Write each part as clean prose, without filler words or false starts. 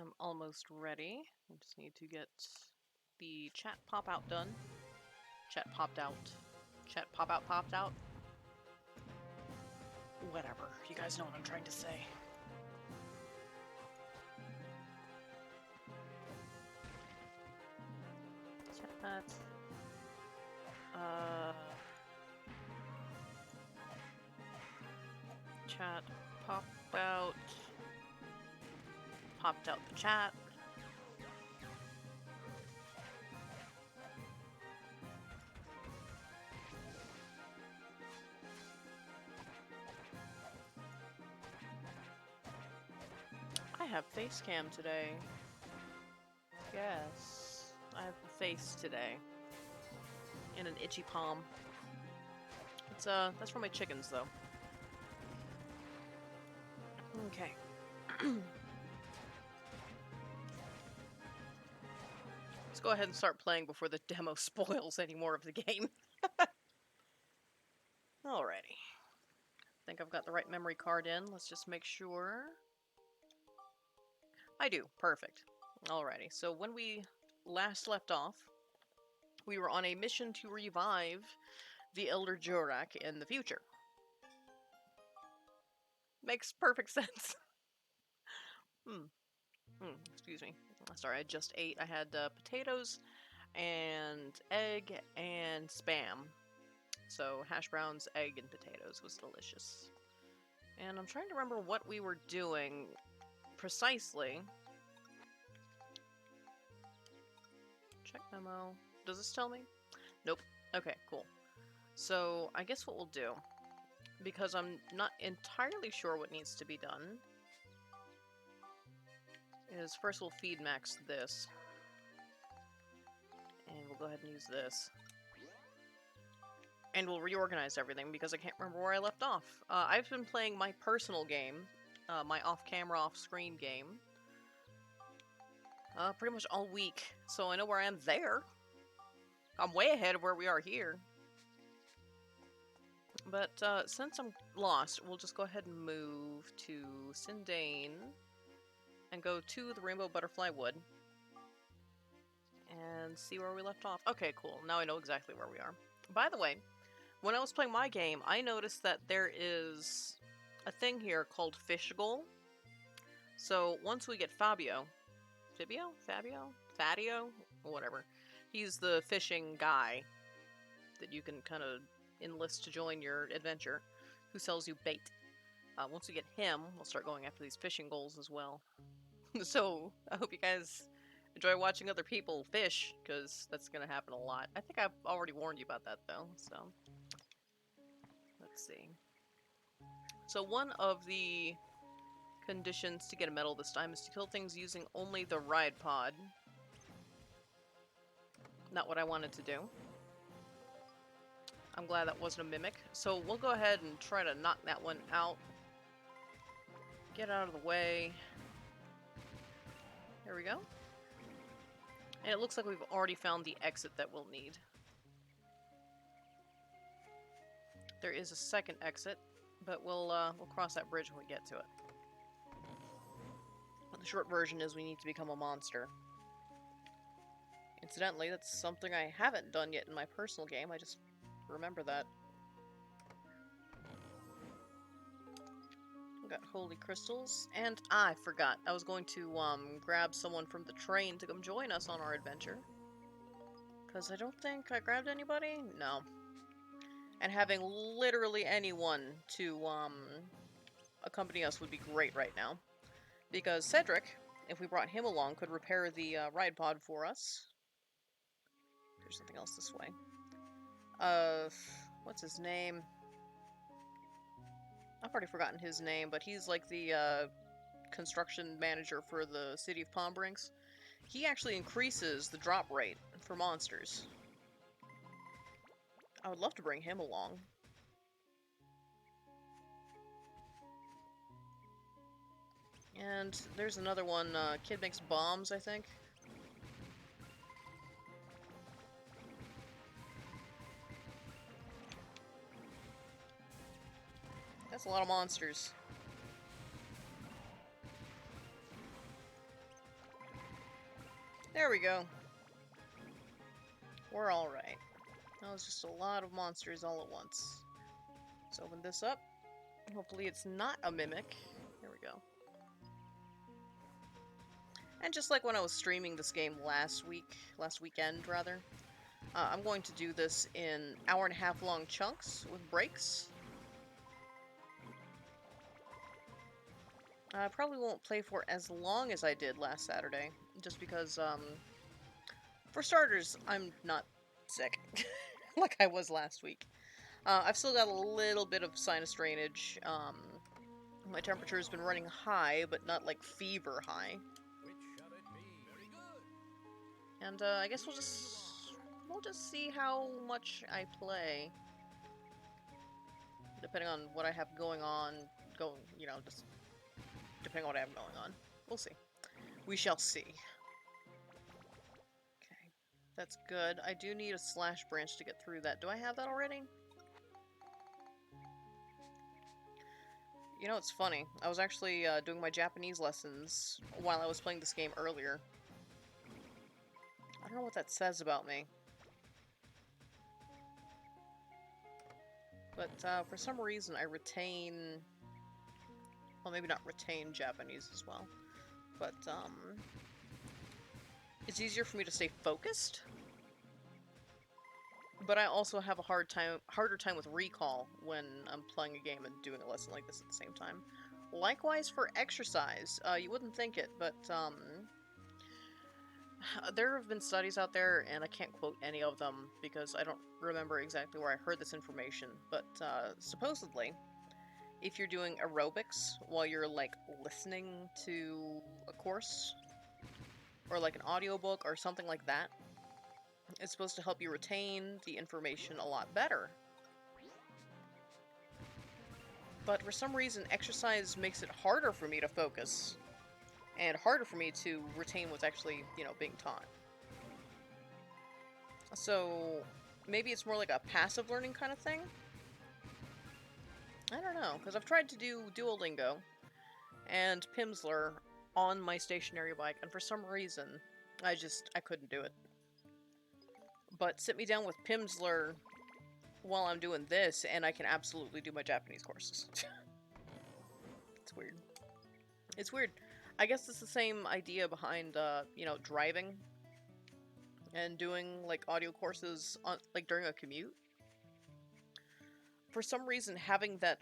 I'm almost ready. I just need to get the chat pop out done. Chat popped out. Chat pop out popped out. Whatever. You guys know what I'm trying to say. Chat. Chat pop out. Popped out the chat. I have face cam today. Yes, I have a face today. And an itchy palm. It's that's for my chickens though. Okay. Let's go ahead and start playing before the demo spoils any more of the game. Alrighty. I think I've got the right memory card in. Let's just make sure. I do. Perfect. Alrighty. So when we last left off, we were on a mission to revive the Elder Jorak in the future. Makes perfect sense. Excuse me. Sorry, I just ate. I had potatoes and egg and spam. So hash browns, egg, and potatoes was delicious. And I'm trying to remember what we were doing precisely. Check memo. Does this tell me? Nope. Okay, cool. So I guess what we'll do, because I'm not entirely sure what needs to be done, is first we'll feed max this. And we'll go ahead and use this. And we'll reorganize everything because I can't remember where I left off. I've been playing my personal game, my off-camera, off-screen game, pretty much all week. So I know where I am there. I'm way ahead of where we are here. But since I'm lost, we'll just go ahead and move to Sundane and go to the Rainbow Butterfly Wood and see where we left off. Okay, cool. Now I know exactly where we are. By the way, when I was playing my game, I noticed that there is a thing here called Fish Goal. So once we get Fabio, whatever, he's the fishing guy that you can kind of enlist to join your adventure, who sells you bait. Once we get him, we'll start going after these fishing goals as well. So I hope you guys enjoy watching other people fish, because that's going to happen a lot. I think I've already warned you about that, though, so let's see. So one of the conditions to get a medal this time is to kill things using only the ride pod. Not what I wanted to do. I'm glad that wasn't a mimic. So we'll go ahead and try to knock that one out. Get out of the way. There we go. And it looks like we've already found the exit that we'll need. There is a second exit, but we'll cross that bridge when we get to it. But the short version is we need to become a monster. Incidentally, that's something I haven't done yet in my personal game. I just remember that. We got holy crystals, and I forgot. I was going to grab someone from the train to come join us on our adventure. Because I don't think I grabbed anybody? No. And having literally anyone to accompany us would be great right now. Because Cedric, if we brought him along, could repair the ride pod for us. There's something else this way. What's his name? I've already forgotten his name, but he's like the construction manager for the city of Palm Brinks. He actually increases the drop rate for monsters. I would love to bring him along. And there's another one, Kid Makes Bombs, I think. That's a lot of monsters. There we go. We're alright. That was just a lot of monsters all at once. Let's open this up. Hopefully it's not a mimic. There we go. And just like when I was streaming this game last weekend rather, I'm going to do this in hour-and-a-half long chunks with breaks. I probably won't play for as long as I did last Saturday, just because, for starters, I'm not sick, like I was last week. I've still got a little bit of sinus drainage. My temperature's been running high, but not like fever high. And I guess we'll just see how much I play, depending on what I have going on. Just depending on what I have going on. We'll see. We shall see. Okay, that's good. I do need a slash branch to get through that. Do I have that already? You know, it's funny. I was actually doing my Japanese lessons while I was playing this game earlier. I don't know what that says about me. But for some reason I retain... Well, maybe not retain Japanese as well. But it's easier for me to stay focused. But I also have a harder time with recall when I'm playing a game and doing a lesson like this at the same time. Likewise for exercise. You wouldn't think it, but there have been studies out there, and I can't quote any of them because I don't remember exactly where I heard this information, but supposedly, if you're doing aerobics while you're, like, listening to a course, or like an audiobook or something like that, it's supposed to help you retain the information a lot better. But for some reason, exercise makes it harder for me to focus, and harder for me to retain what's actually, being taught. So, maybe it's more like a passive learning kind of thing? I don't know, because I've tried to do Duolingo and Pimsleur on my stationary bike, and for some reason, I couldn't do it. But sit me down with Pimsleur while I'm doing this, and I can absolutely do my Japanese courses. It's weird. It's weird. I guess it's the same idea behind, driving and doing, like, audio courses on, like, during a commute. For some reason, having that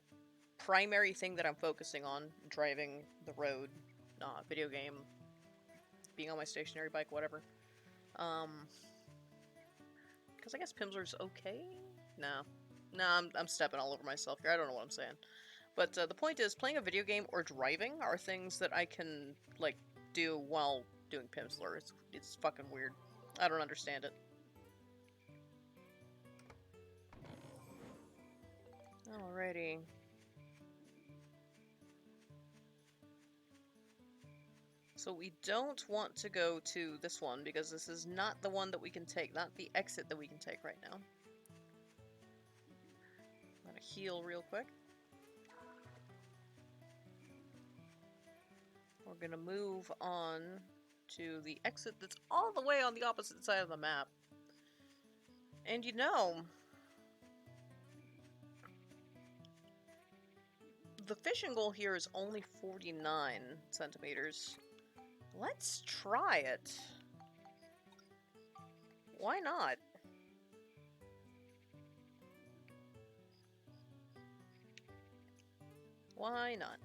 primary thing that I'm focusing on, driving, the road, video game, being on my stationary bike, whatever, because I guess Pimsleur's okay? No. No, I'm stepping all over myself here. I don't know what I'm saying. But the point is, playing a video game or driving are things that I can, like, do while doing Pimsleur. It's fucking weird. I don't understand it. Alrighty. So we don't want to go to this one, because this is not the one that we can take, not the exit that we can take right now. I'm gonna heal real quick. We're gonna move on to the exit that's all the way on the opposite side of the map. And the fishing goal here is only 49 centimeters. Let's try it. Why not? Why not?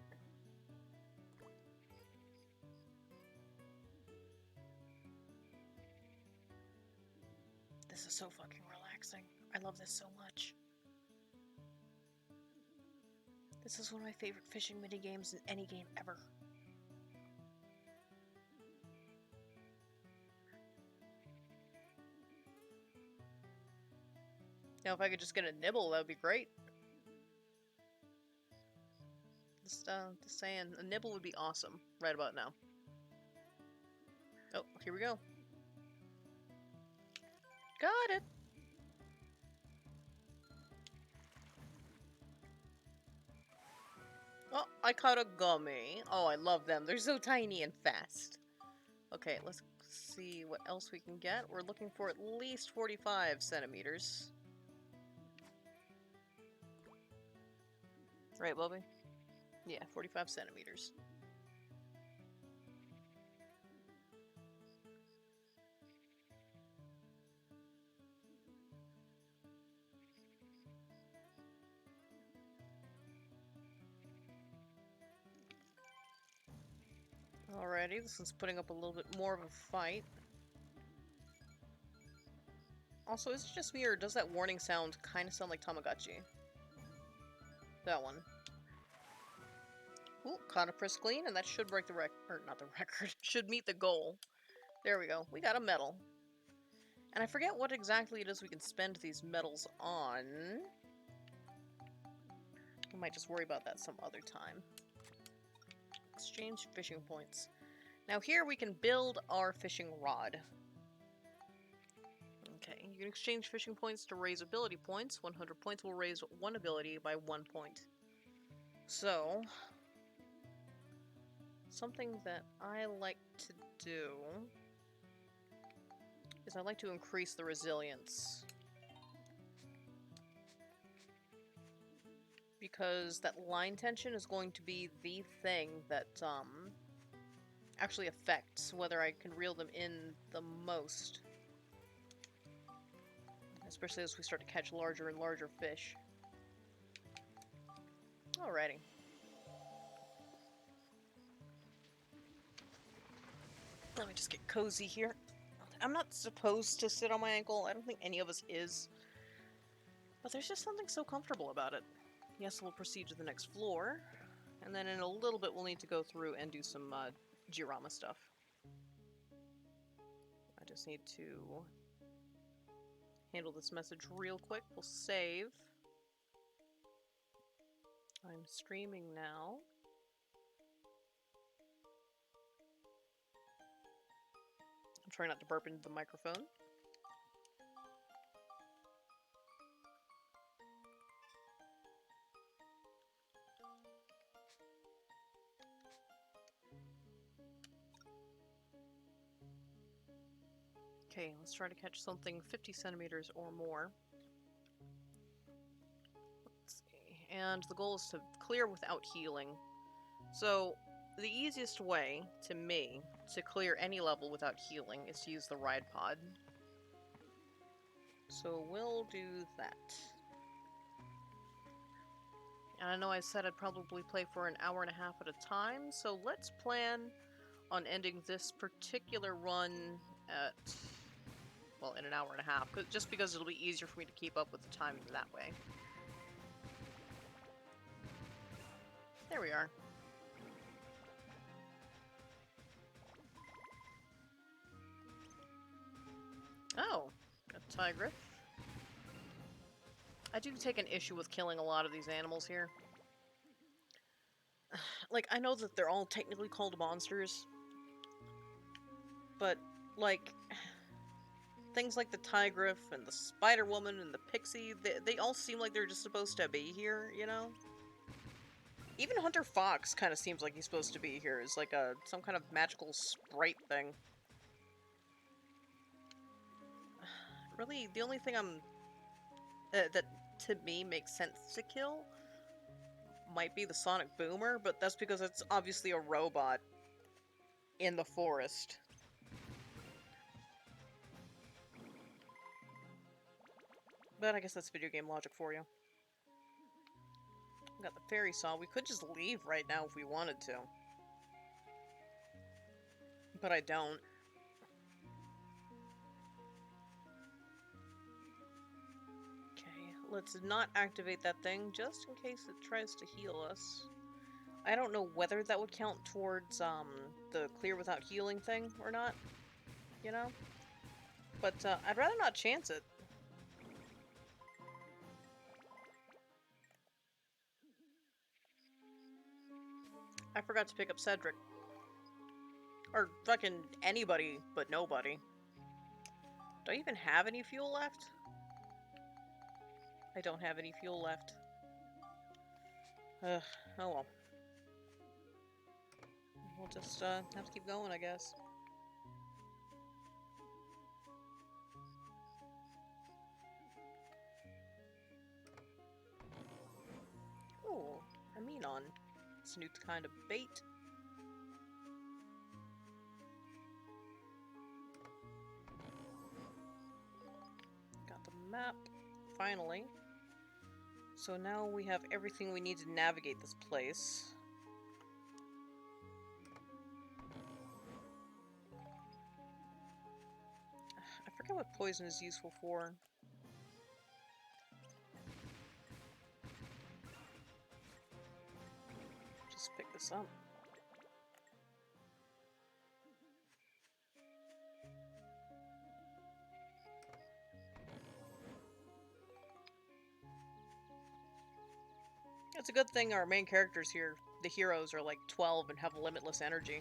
This is so fucking relaxing. I love this so much. This is one of my favorite fishing minigames in any game ever. Now, if I could just get a nibble, that would be great. Just saying, a nibble would be awesome right about now. Oh, here we go. Got it! Oh, I caught a gummy. Oh, I love them. They're so tiny and fast. Okay, let's see what else we can get. We're looking for at least 45 centimeters. Right, Bobby? Yeah, 45 centimeters. Alrighty, this one's putting up a little bit more of a fight. Also, is it just me, or does that warning sound kind of sound like Tamagotchi? That one. Ooh, caught a Priscleen, and that should break the record. Or, not the record. Should meet the goal. There we go. We got a medal. And I forget what exactly it is we can spend these medals on. We might just worry about that some other time. Exchange fishing points. Now here we can build our fishing rod. Okay, you can exchange fishing points to raise ability points. 100 points will raise one ability by 1 point. So, something that I like to do is I like to increase the resilience. Because that line tension is going to be the thing that actually affects whether I can reel them in the most. Especially as we start to catch larger and larger fish. Alrighty. Let me just get cozy here. I'm not supposed to sit on my ankle. I don't think any of us is. But there's just something so comfortable about it. Yes, we'll proceed to the next floor. And then in a little bit we'll need to go through and do some Diorama stuff. I just need to handle this message real quick. We'll save. I'm streaming now. I'm trying not to burp into the microphone. Okay, let's try to catch something 50 centimeters or more. Let's see. And the goal is to clear without healing. So, the easiest way, to me, to clear any level without healing is to use the ride pod. So we'll do that. And I know I said I'd probably play for an hour and a half at a time, so let's plan on ending this particular run at, well, in an hour and a half, just because it'll be easier for me to keep up with the timing that way. There we are. Oh, a tigress. I do take an issue with killing a lot of these animals here. Like, I know that they're all technically called monsters, but, like, things like the tigress and the spider woman and the pixie, they all seem like they're just supposed to be here, you know? Even Hunter Fox kind of seems like he's supposed to be here as like some kind of magical sprite thing. Really, the only thing that to me makes sense to kill might be the Sonic Boomer, but that's because it's obviously a robot in the forest. But I guess that's video game logic for you. We got the fairy saw. We could just leave right now if we wanted to. But I don't. Let's not activate that thing, just in case it tries to heal us. I don't know whether that would count towards, the clear without healing thing or not, you know? But, I'd rather not chance it. I forgot to pick up Cedric. Or fucking anybody but nobody. Do I even have any fuel left? I don't have any fuel left. Ugh, oh well. We'll just, have to keep going, I guess. Oh, a Minon. It's a new kind of bait. Got the map, finally. So now we have everything we need to navigate this place. I forget what poison is useful for. Just pick this up. It's a good thing our main characters here, the heroes, are like 12 and have limitless energy.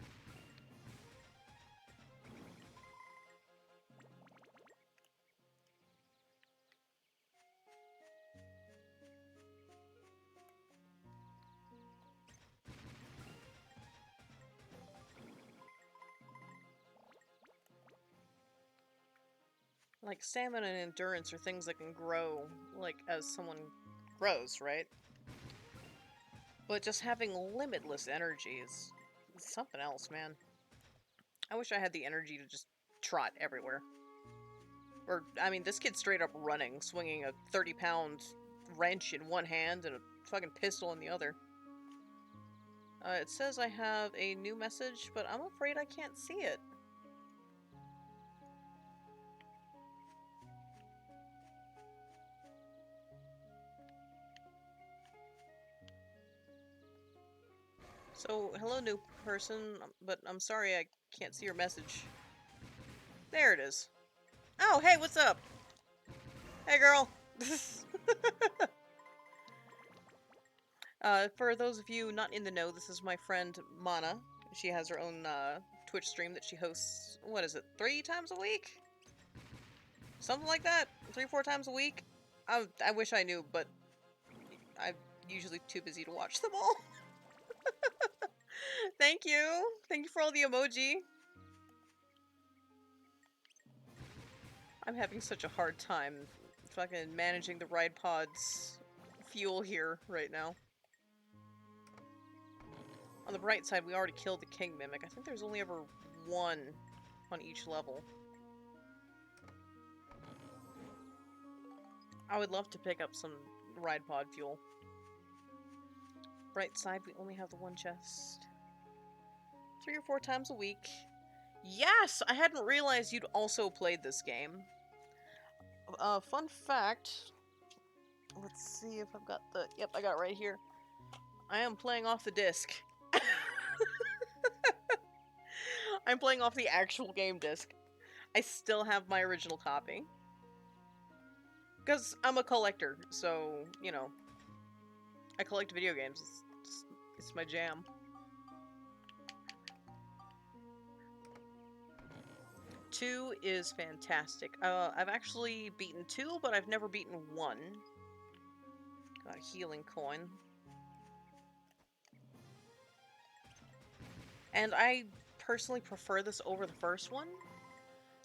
Like, stamina and endurance are things that can grow, like, as someone grows, right? But just having limitless energy is something else, man. I wish I had the energy to just trot everywhere. Or, I mean, this kid's straight up running, swinging a 30-pound wrench in one hand and a fucking pistol in the other. It says I have a new message, but I'm afraid I can't see it. So, hello new person, but I'm sorry I can't see your message. There it is. Oh, hey, what's up? Hey, girl. For those of you not in the know, this is my friend Mana. She has her own Twitch stream that she hosts, what is it, 3 times a week? Something like that? 3 or 4 times a week? I wish I knew, but I'm usually too busy to watch them all. Thank you! Thank you for all the emoji. I'm having such a hard time fucking managing the ride pod's fuel here right now. On the bright side, we already killed the King Mimic. I think there's only ever one on each level. I would love to pick up some ride pod fuel. Bright side, we only have the one chest. 3 or 4 times a week. Yes! I hadn't realized you'd also played this game. Fun fact. Let's see if I've got the... Yep, I got it right here. I am playing off the disc. I'm playing off the actual game disc. I still have my original copy. Because I'm a collector, so, you know. I collect video games. It's my jam. 2 is fantastic. I've actually beaten 2, but I've never beaten 1. Got a healing coin. And I personally prefer this over the first one,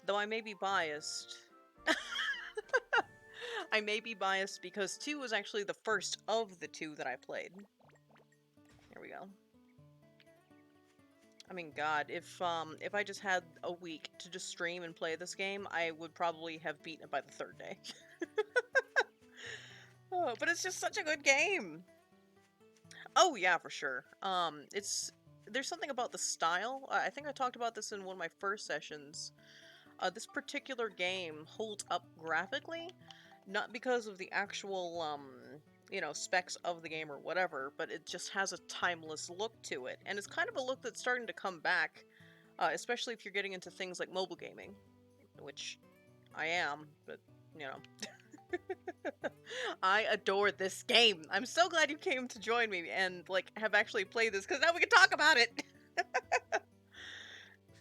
though I may be biased. I may be biased because 2 was actually the first of the 2 that I played. Here we go. I mean, God, if I just had a week to just stream and play this game, I would probably have beaten it by the 3rd day. Oh, but it's just such a good game. Oh yeah, for sure. There's something about the style. I think I talked about this in one of my first sessions. This particular game holds up graphically, not because of the actual you know, specs of the game or whatever, but it just has a timeless look to it, and it's kind of a look that's starting to come back, especially if you're getting into things like mobile gaming, which I am, but you know. I adore this game. I'm so glad you came to join me and, like, have actually played this, because now we can talk about it!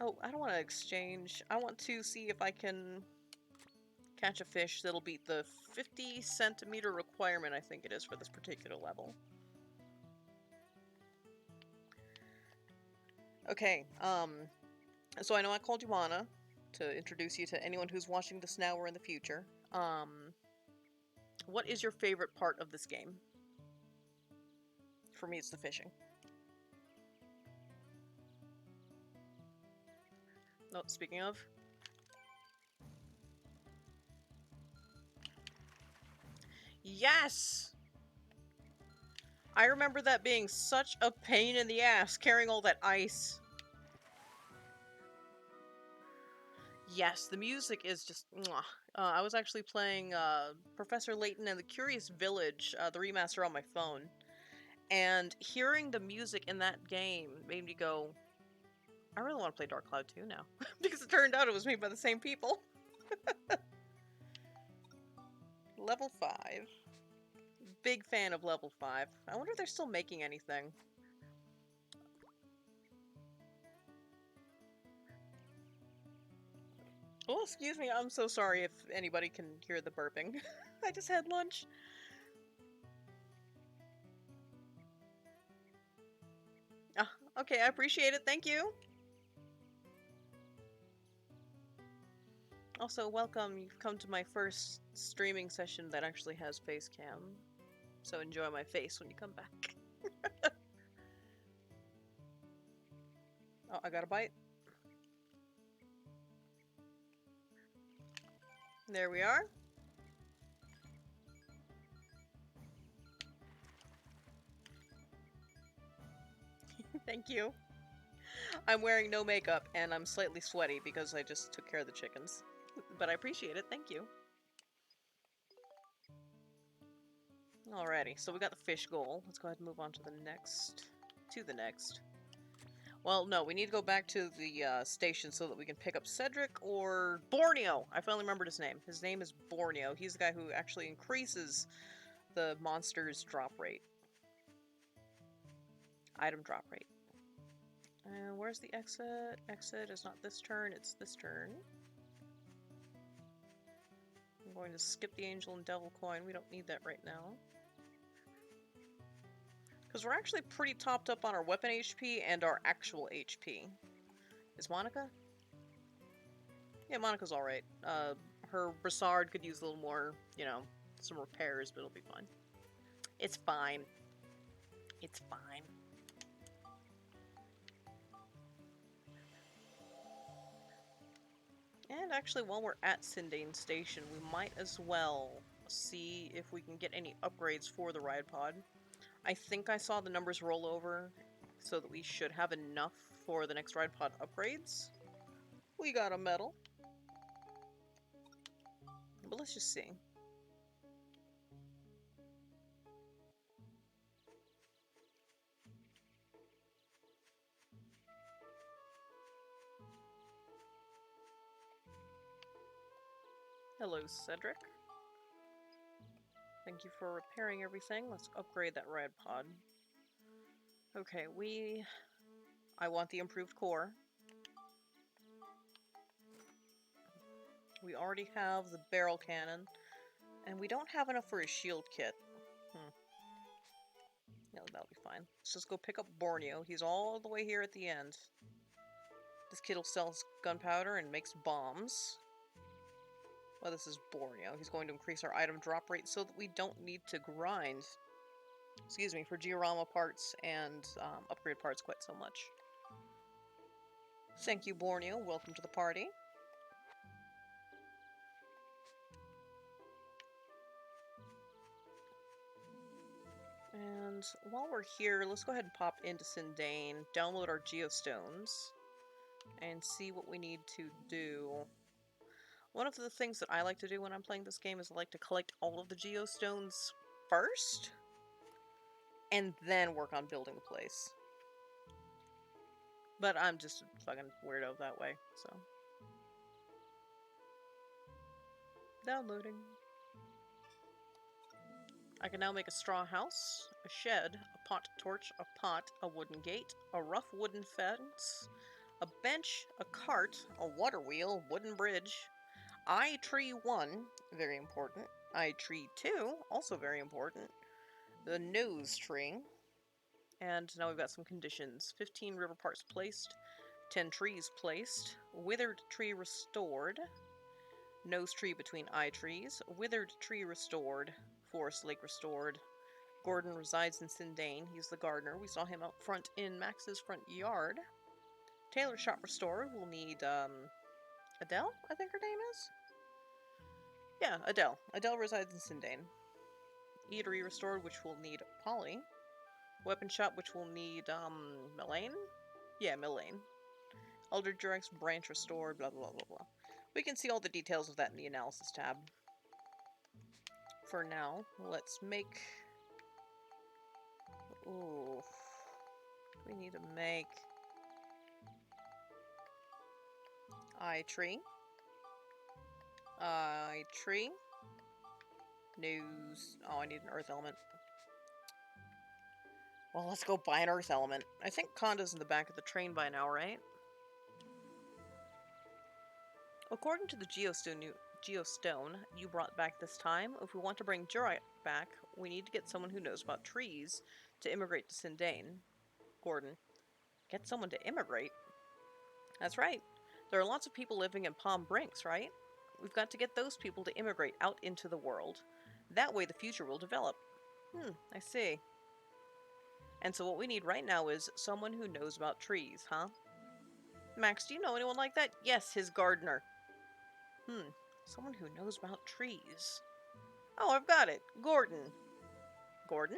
Oh, I don't want to exchange. I want to see if I can catch a fish that'll beat the 50 centimeter requirement, I think it is, for this particular level. Okay, so I know I called you Mana to introduce you to anyone who's watching this now or in the future. What is your favorite part of this game? For me, it's the fishing. No, speaking of. Yes! I remember that being such a pain in the ass, carrying all that ice. Yes, the music is just mwah. I was actually playing Professor Layton and the Curious Village, the remaster on my phone, and hearing the music in that game made me go, I really want to play Dark Cloud 2 now. Because it turned out it was made by the same people. Level 5. Big fan of Level 5. I wonder if they're still making anything. Oh, excuse me, I'm so sorry if anybody can hear the burping. I just had lunch. Okay, I appreciate it, thank you. Also, welcome, you've come to my first streaming session that actually has face cam. So enjoy my face when you come back. Oh, I got a bite. There we are. Thank you. I'm wearing no makeup and I'm slightly sweaty because I just took care of the chickens. But I appreciate it, thank you. Alrighty, so we got the fish goal. Let's go ahead and move on to the next. Well, no, we need to go back to the station so that we can pick up Cedric or Borneo. I finally remembered his name. His name is Borneo. He's the guy who actually increases the monster's drop rate. Item drop rate. And where's the exit? Exit is not this turn, it's this turn. I'm going to skip the Angel and Devil coin. We don't need that right now. Because we're actually pretty topped up on our weapon HP and our actual HP. Is Monica? Yeah, Monica's alright. Her Brassard could use a little more, you know, some repairs, but it'll be fine. It's fine. It's fine. And actually, while we're at Sundane Station, we might as well see if we can get any upgrades for the ride pod. I think I saw the numbers roll over, so that we should have enough for the next ride pod upgrades. We got a medal. But let's just see. Hello, Cedric. Thank you for repairing everything. Let's upgrade that ride pod. Okay, I want the improved core. We already have the barrel cannon. And we don't have enough for a shield kit. Yeah, that'll be fine. Let's just go pick up Borneo. He's all the way here at the end. This kid sells gunpowder and makes bombs. Well, this is Borneo. He's going to increase our item drop rate so that we don't need to grind, excuse me, for diorama parts and upgrade parts quite so much. Thank you, Borneo. Welcome to the party. And while we're here, let's go ahead and pop into Sundane, download our geostones, and see what we need to do. One of the things that I like to do when I'm playing this game is I like to collect all of the geostones first, and then work on building the place. But I'm just a fucking weirdo that way, so. Downloading. I can now make a straw house, a shed, a pot torch, a pot, a wooden gate, a rough wooden fence, a bench, a cart, a water wheel, wooden bridge, eye tree 1, very important, eye tree 2, also very important, the nose tree, and now we've got some conditions. 15 river parts placed, 10 trees placed, withered tree restored, nose tree between eye trees, withered tree restored, forest lake restored, Gordon resides in Sundane. He's the gardener. We saw him out front in Max's front yard. Tailor shop restore. We'll need, Adele, I think her name is? Yeah, Adele. Adele resides in Sundane. Eatery restored, which will need Polly. Weapon shop, which will need, Melaine? Yeah, Melaine. Elder Durex branch restored, blah, blah, blah, blah, blah. We can see all the details of that in the analysis tab. For now, let's make... Ooh. We need to make... Eye tree. Eye tree. News. Oh, I need an earth element. Well, let's go buy an earth element. I think Conda's in the back of the train by now, right? According to the geostone you brought back this time, if we want to bring Jurak back, we need to get someone who knows about trees to immigrate to Sundane. Gordon. Get someone to immigrate? That's right. There are lots of people living in Palm Brinks, right? We've got to get those people to immigrate out into the world. That way the future will develop. I see. And so what we need right now is someone who knows about trees, huh? Max, do you know anyone like that? Yes, his gardener. Someone who knows about trees. Oh, I've got it. Gordon. Gordon?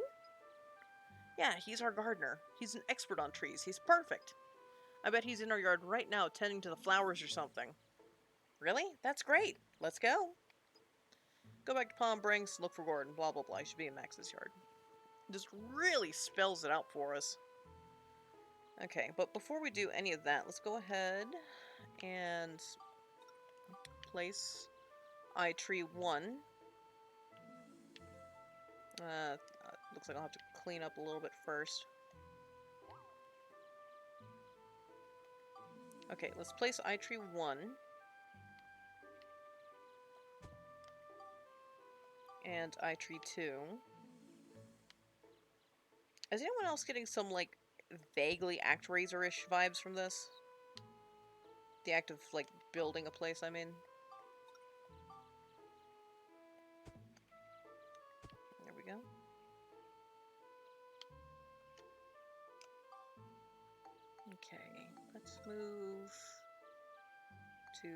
Yeah, he's our gardener. He's an expert on trees. He's perfect. I bet he's in our yard right now tending to the flowers or something. Really? That's great. Let's go. Go back to Palm Brinks, look for Gordon, blah blah blah. He should be in Max's yard. Just really spells it out for us. Okay, but before we do any of that, let's go ahead and place iTree 1. Looks like I'll have to clean up a little bit first. Okay, let's place iTree 1. And iTree 2. Is anyone else getting some, like, vaguely ActRaiser-ish vibes from this? The act of, like, building a place, I mean. There we go. Okay, let's move to...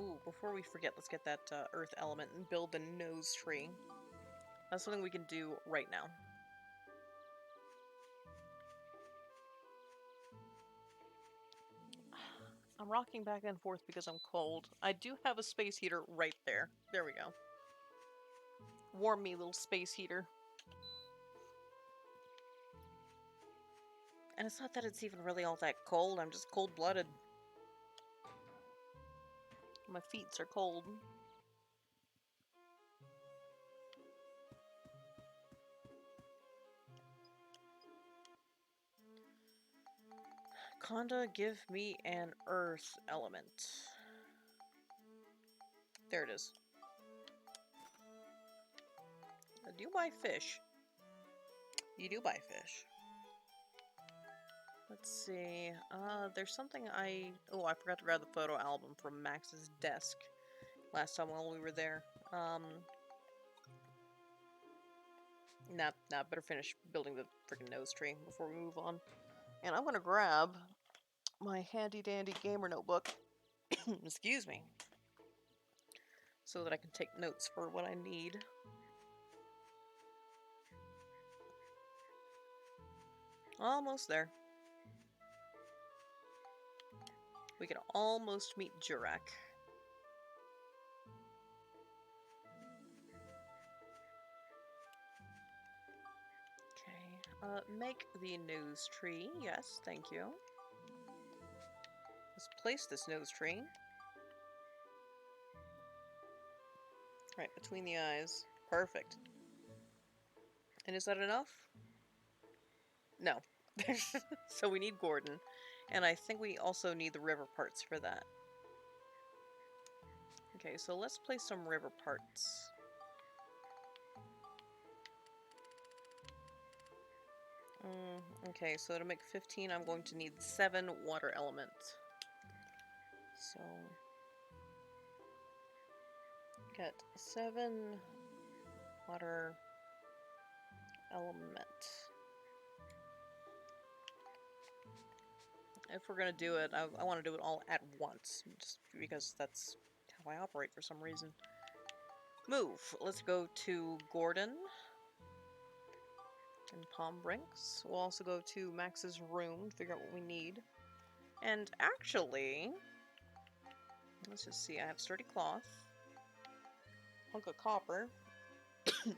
Ooh, before we forget, let's get that earth element and build the nose tree. That's something we can do right now. I'm rocking back and forth because I'm cold. I do have a space heater right there. There we go. Warm me, little space heater. And it's not that it's even really all that cold, I'm just cold-blooded. My feet are cold. Conda, give me an earth element. There it is. Do you buy fish? You do buy fish. Let's see. There's something Oh, I forgot to grab the photo album from Max's desk last time while we were there. Nah, better finish building the freaking nose tree before we move on. And I'm gonna grab my handy-dandy gamer notebook. Excuse me. So that I can take notes for what I need. Almost there. We can almost meet Jurak. Okay, make the nose tree. Yes, thank you. Let's place this nose tree. Right, between the eyes. Perfect. And is that enough? No. So we need Gordon. And I think we also need the river parts for that. Okay, so let's place some river parts. Okay, so to make 15, I'm going to need 7 water elements. So... get 7 water element. If we're gonna do it, I want to do it all at once, just because that's how I operate for some reason. Move. Let's go to Gordon and Palm Brinks. We'll also go to Max's room, figure out what we need. And actually, let's just see, I have sturdy cloth, hunk of copper,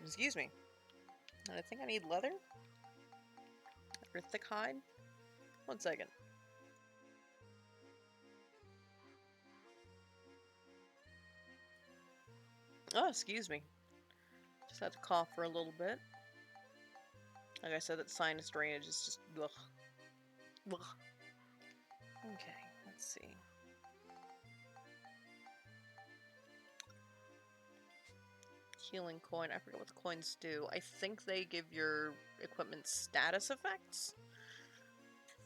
excuse me, and I think I need leather, or thick hide. One second. Oh, excuse me. Just had to cough for a little bit. Like I said, that sinus drainage is just ugh. Ugh. Okay, let's see. Healing coin. I forget what the coins do. I think they give your equipment status effects.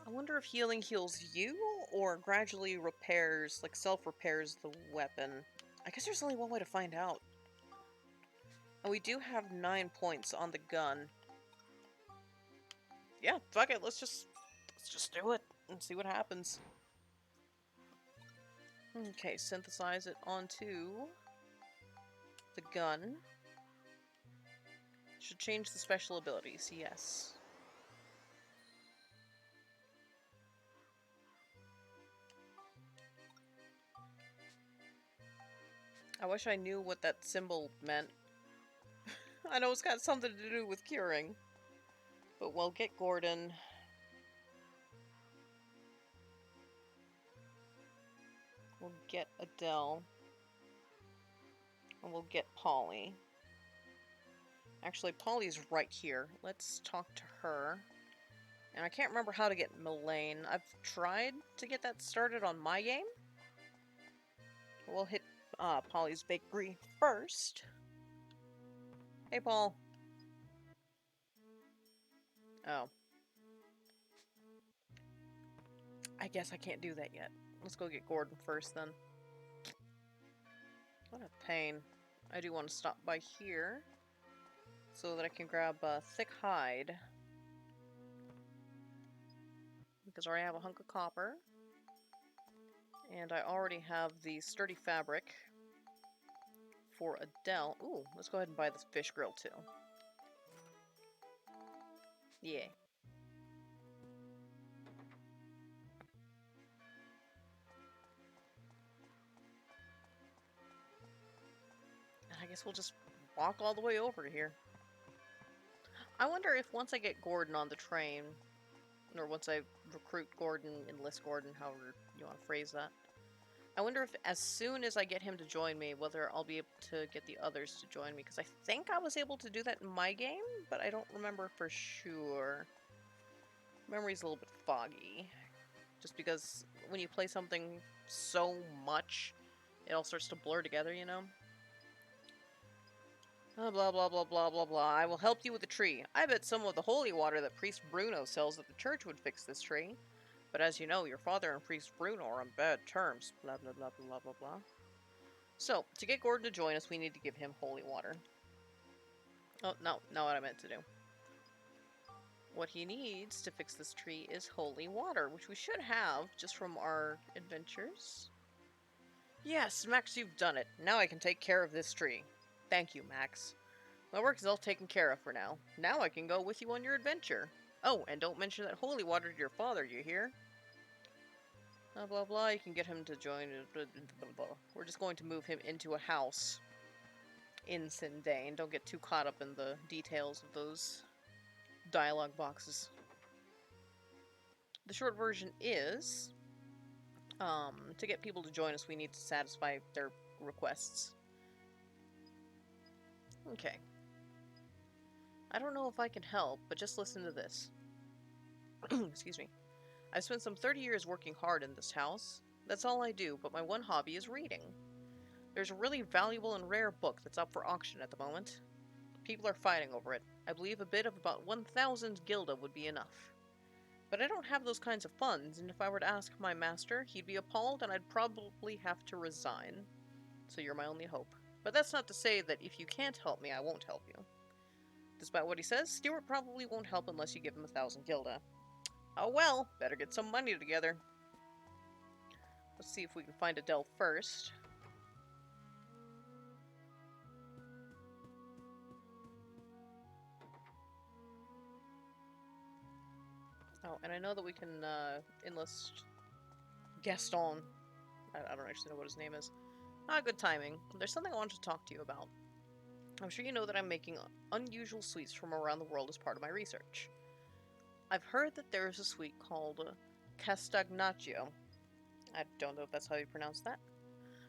I wonder if healing heals you or gradually repairs, like self-repairs the weapon. I guess there's only one way to find out. And we do have 9 points on the gun. Yeah, fuck it. Let's just do it and see what happens. Okay, synthesize it onto the gun. Should change the special abilities, yes. I wish I knew what that symbol meant. I know it's got something to do with curing. But we'll get Gordon. We'll get Adele. And we'll get Polly. Actually, Polly's right here. Let's talk to her. And I can't remember how to get Melaine. I've tried to get that started on my game. We'll hit Polly's bakery first. Hey, Paul. Oh. I guess I can't do that yet. Let's go get Gordon first, then. What a pain. I do want to stop by here so that I can grab a thick hide. Because I already have a hunk of copper. And I already have the sturdy fabric for Adele. Ooh, let's go ahead and buy this fish grill too. Yeah. And I guess we'll just walk all the way over here. I wonder if once I get Gordon on the train, or once I recruit Gordon, enlist Gordon, however you want to phrase that, I wonder if as soon as I get him to join me, whether I'll be able to get the others to join me, because I think I was able to do that in my game, but I don't remember for sure. Memory's a little bit foggy, just because when you play something so much, it all starts to blur together, you know? Oh, blah, blah, blah, blah, blah, blah. I will help you with the tree. I bet some of the holy water that Priest Bruno sells at the church would fix this tree. But as you know, your father and Priest Bruno are on bad terms. Blah, blah, blah, blah, blah, blah. So, to get Gordon to join us, we need to give him holy water. Oh, no, not what I meant to do. What he needs to fix this tree is holy water, which we should have just from our adventures. Yes, Max, you've done it. Now I can take care of this tree. Thank you, Max. My work is all taken care of for now. Now I can go with you on your adventure. Oh, and don't mention that holy water to your father, you hear? Blah, blah, blah. You can get him to join. Blah, blah, blah. We're just going to move him into a house in Sundane. Don't get too caught up in the details of those dialogue boxes. The short version is, to get people to join us, we need to satisfy their requests. Okay. I don't know if I can help, but just listen to this. Excuse me. I've spent some 30 years working hard in this house. That's all I do, but my one hobby is reading. There's a really valuable and rare book that's up for auction at the moment. People are fighting over it. I believe a bid of about 1,000 gilda would be enough. But I don't have those kinds of funds, and if I were to ask my master, he'd be appalled and I'd probably have to resign. So you're my only hope. But that's not to say that if you can't help me, I won't help you. Despite what he says, Stuart probably won't help unless you give him 1,000 gilda. Oh well, better get some money together. Let's see if we can find Adele first. Oh, and I know that we can enlist Gaston. I don't actually know what his name is. Ah, good timing. There's something I wanted to talk to you about. I'm sure you know that I'm making unusual sweets from around the world as part of my research. I've heard that there is a sweet called Castagnaccio. I don't know if that's how you pronounce that.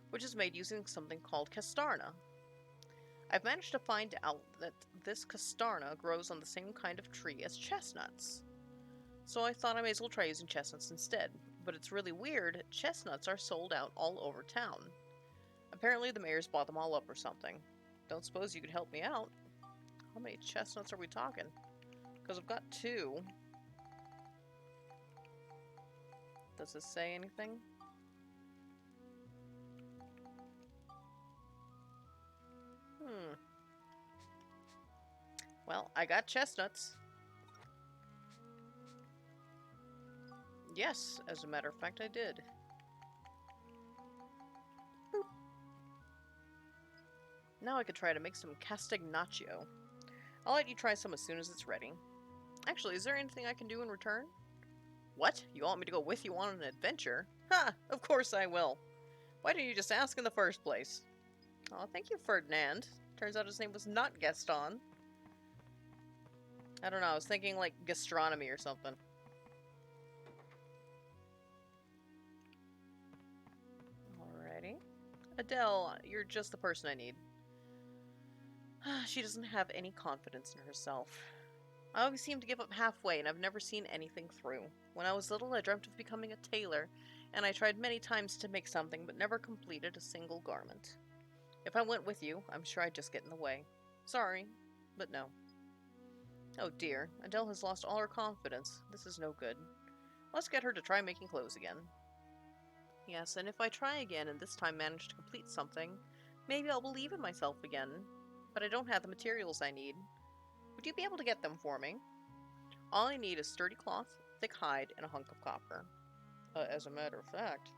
Which is made using something called castarna. I've managed to find out that this castarna grows on the same kind of tree as chestnuts. So I thought I may as well try using chestnuts instead. But it's really weird, chestnuts are sold out all over town. Apparently the mayor's bought them all up or something. Don't suppose you could help me out? How many chestnuts are we talking? Because I've got 2. Does this say anything? Well, I got chestnuts. Yes, as a matter of fact, I did. Boop. Now I could try to make some castagnaccio. I'll let you try some as soon as it's ready. Actually, is there anything I can do in return? What? You want me to go with you on an adventure? Ha! Of course I will. Why didn't you just ask in the first place? Aw, thank you, Ferdinand. Turns out his name was not Gaston. I don't know, I was thinking like gastronomy or something. Alrighty. Adele, you're just the person I need. She doesn't have any confidence in herself. I always seem to give up halfway, and I've never seen anything through. When I was little, I dreamt of becoming a tailor, and I tried many times to make something, but never completed a single garment. If I went with you, I'm sure I'd just get in the way. Sorry, but no. Oh dear, Adele has lost all her confidence. This is no good. Let's get her to try making clothes again. Yes, and if I try again and this time manage to complete something, maybe I'll believe in myself again. But I don't have the materials I need. Would you be able to get them for me? All I need is sturdy cloth, thick hide, and a hunk of copper. As a matter of fact.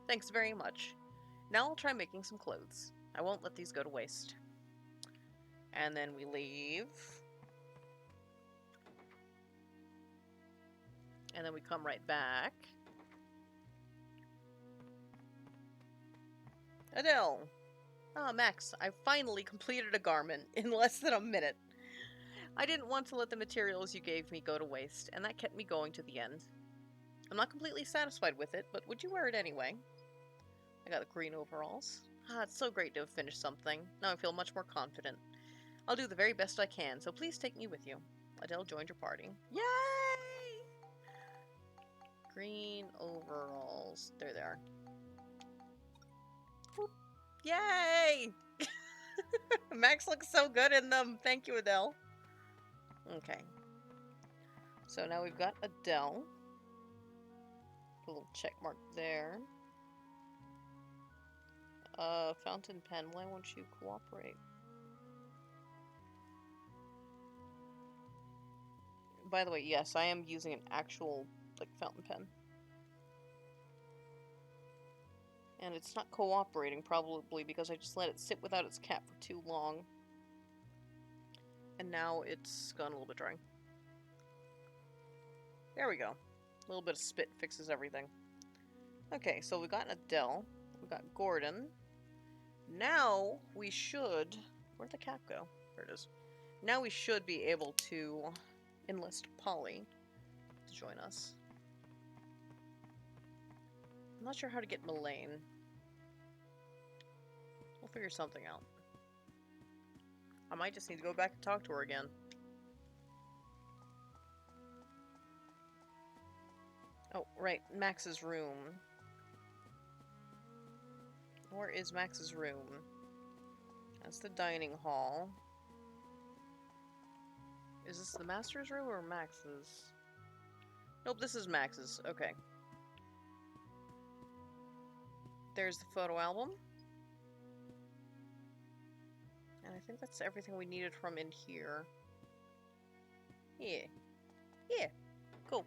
Thanks very much. Now I'll try making some clothes. I won't let these go to waste. And then we leave. And then we come right back. Adele! Ah, Max, I finally completed a garment in less than a minute. I didn't want to let the materials you gave me go to waste, and that kept me going to the end. I'm not completely satisfied with it, but would you wear it anyway? I got the green overalls. Ah, it's so great to have finished something. Now I feel much more confident. I'll do the very best I can, so please take me with you. Adele joined your party. Yay! Green overalls. There they are. Whoop. Yay! Max looks so good in them. Thank you, Adele. Okay. So now we've got Adele. Put a little check mark there. Fountain pen. Why won't you cooperate? By the way, yes, I am using an actual, like, fountain pen. And it's not cooperating, probably because I just let it sit without its cap for too long. And now it's gone a little bit dry. There we go. A little bit of spit fixes everything. Okay, so we got Adele. We got Gordon. Now we should... Where'd the cap go? There it is. Now we should be able to enlist Polly to join us. I'm not sure how to get Melaine. We'll figure something out. I might just need to go back and talk to her again. Oh, right. Max's room. Where is Max's room? That's the dining hall. Is this the master's room or Max's? Nope, this is Max's. Okay. There's the photo album. And I think that's everything we needed from in here. Yeah. Yeah. Cool.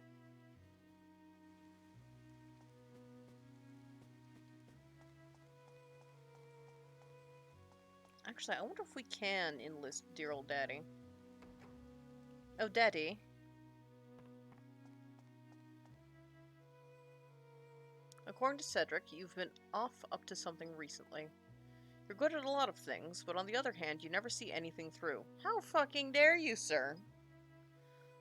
Actually, I wonder if we can enlist dear old Daddy. Oh, Daddy. According to Cedric, you've been off up to something recently. You're good at a lot of things, but on the other hand, you never see anything through. How fucking dare you, sir?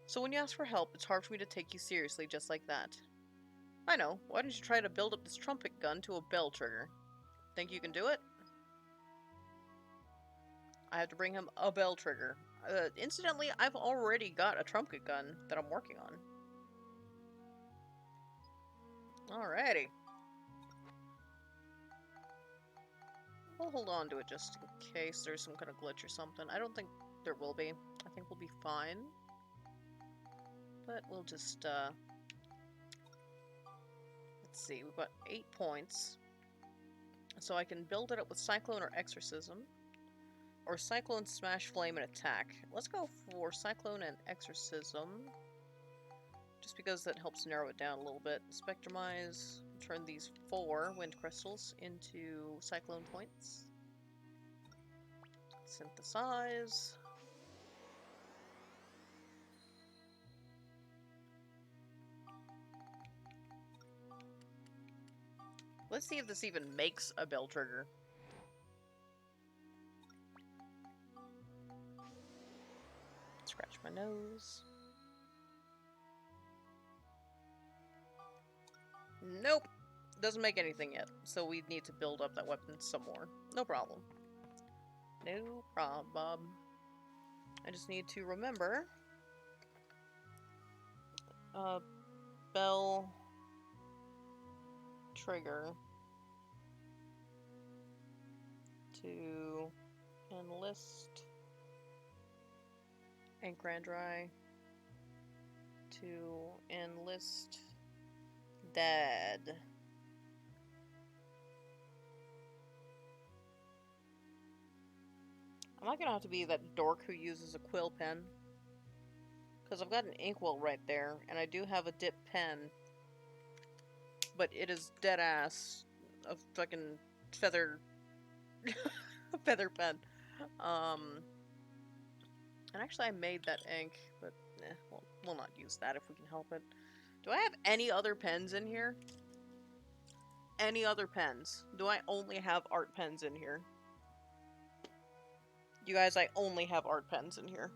So when you ask for help, it's hard for me to take you seriously just like that. I know. Why don't you try to build up this trumpet gun to a bell trigger? Think you can do it? I have to bring him a bell trigger. Incidentally, I've already got a trumpet gun that I'm working on. Alrighty. We'll hold on to it just in case there's some kind of glitch or something. I don't think there will be. I think we'll be fine. But we'll just, let's see. We've got 8 points. So I can build it up with Cyclone or Exorcism. Or Cyclone, Smash, Flame, and Attack. Let's go for Cyclone and Exorcism. Just because that helps narrow it down a little bit. Spectrumize. Turn these 4 wind crystals into Cyclone points. Synthesize. Let's see if this even makes a bell trigger. Scratch my nose. Nope. Doesn't make anything yet. So we need to build up that weapon some more. No problem. No problem. I just need to remember. Bell trigger to enlist and Grand Dry to enlist Dad. I'm not gonna have to be that dork who uses a quill pen. Because I've got an inkwell right there, and I do have a dip pen. But it is dead ass a fucking feather feather pen. And actually I made that ink, but we'll not use that if we can help it. Do I have any other pens in here? Any other pens? Do I only have art pens in here? You guys, I only have art pens in here.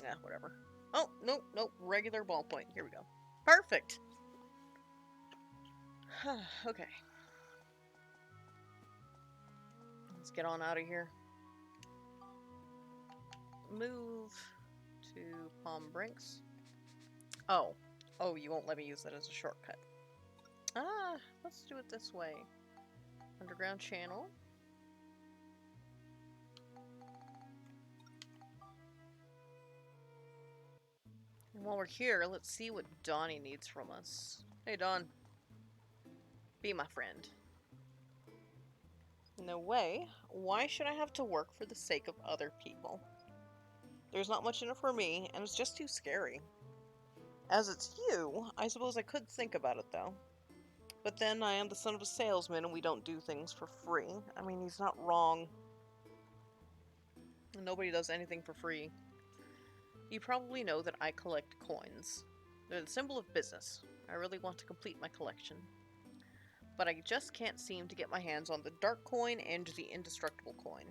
Yeah, whatever. Oh, nope, nope. Regular ballpoint. Here we go. Perfect. Okay. Let's get on out of here. Move to Palm Brinks. Oh. Oh, you won't let me use that as a shortcut. Ah, let's do it this way. Underground channel. And while we're here, let's see what Donnie needs from us. Hey, Don. Be my friend. No way. Why should I have to work for the sake of other people? There's not much in it for me, and it's just too scary. As it's you, I suppose I could think about it, though. But then I am the son of a salesman, and we don't do things for free. I mean, he's not wrong. Nobody does anything for free. You probably know that I collect coins. They're the symbol of business. I really want to complete my collection. But I just can't seem to get my hands on the dark coin and the indestructible coin.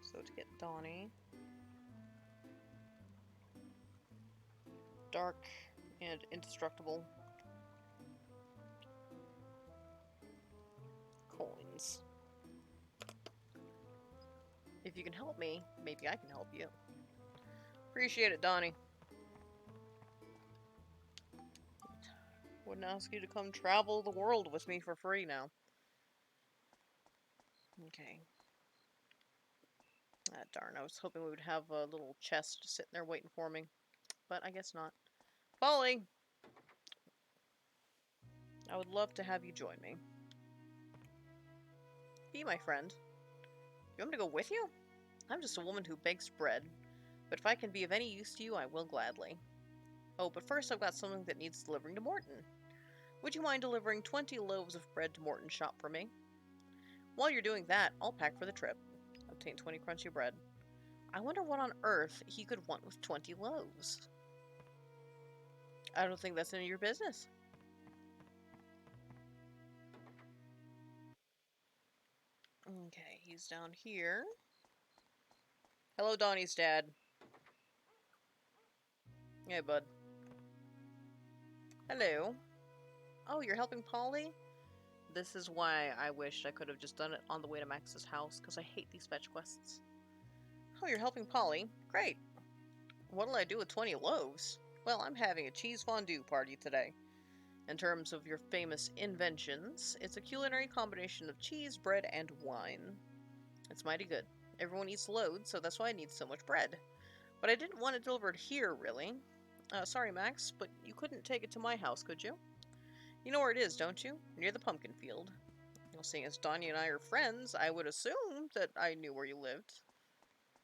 So to get Donnie... dark and indestructible coins. If you can help me, maybe I can help you. Appreciate it, Donnie. Wouldn't ask you to come travel the world with me for free now. Okay. Ah, darn, I was hoping we would have a little chest sitting there waiting for me. But I guess not. Polly! I would love to have you join me. Be my friend. You want me to go with you? I'm just a woman who bakes bread, but if I can be of any use to you, I will gladly. Oh, but first I've got something that needs delivering to Morton. Would you mind delivering 20 loaves of bread to Morton's shop for me? While you're doing that, I'll pack for the trip. Obtain 20 crunchy bread. I wonder what on earth he could want with 20 loaves. I don't think that's any of your business. Okay, he's down here. Hello, Donnie's dad. Hey, bud. Hello. Oh, you're helping Polly? This is why I wished I could have just done it on the way to Max's house, because I hate these fetch quests. Oh, you're helping Polly? Great. What'll I do with 20 loaves? Well, I'm having a cheese fondue party today. In terms of your famous inventions, it's a culinary combination of cheese, bread, and wine. It's mighty good. Everyone eats loads, so that's why I need so much bread. But I didn't want it delivered here, really. Sorry, Max, but you couldn't take it to my house, could you? You know where it is, don't you? Near the pumpkin field. Well, seeing as Donnie and I are friends, I would assume that I knew where you lived.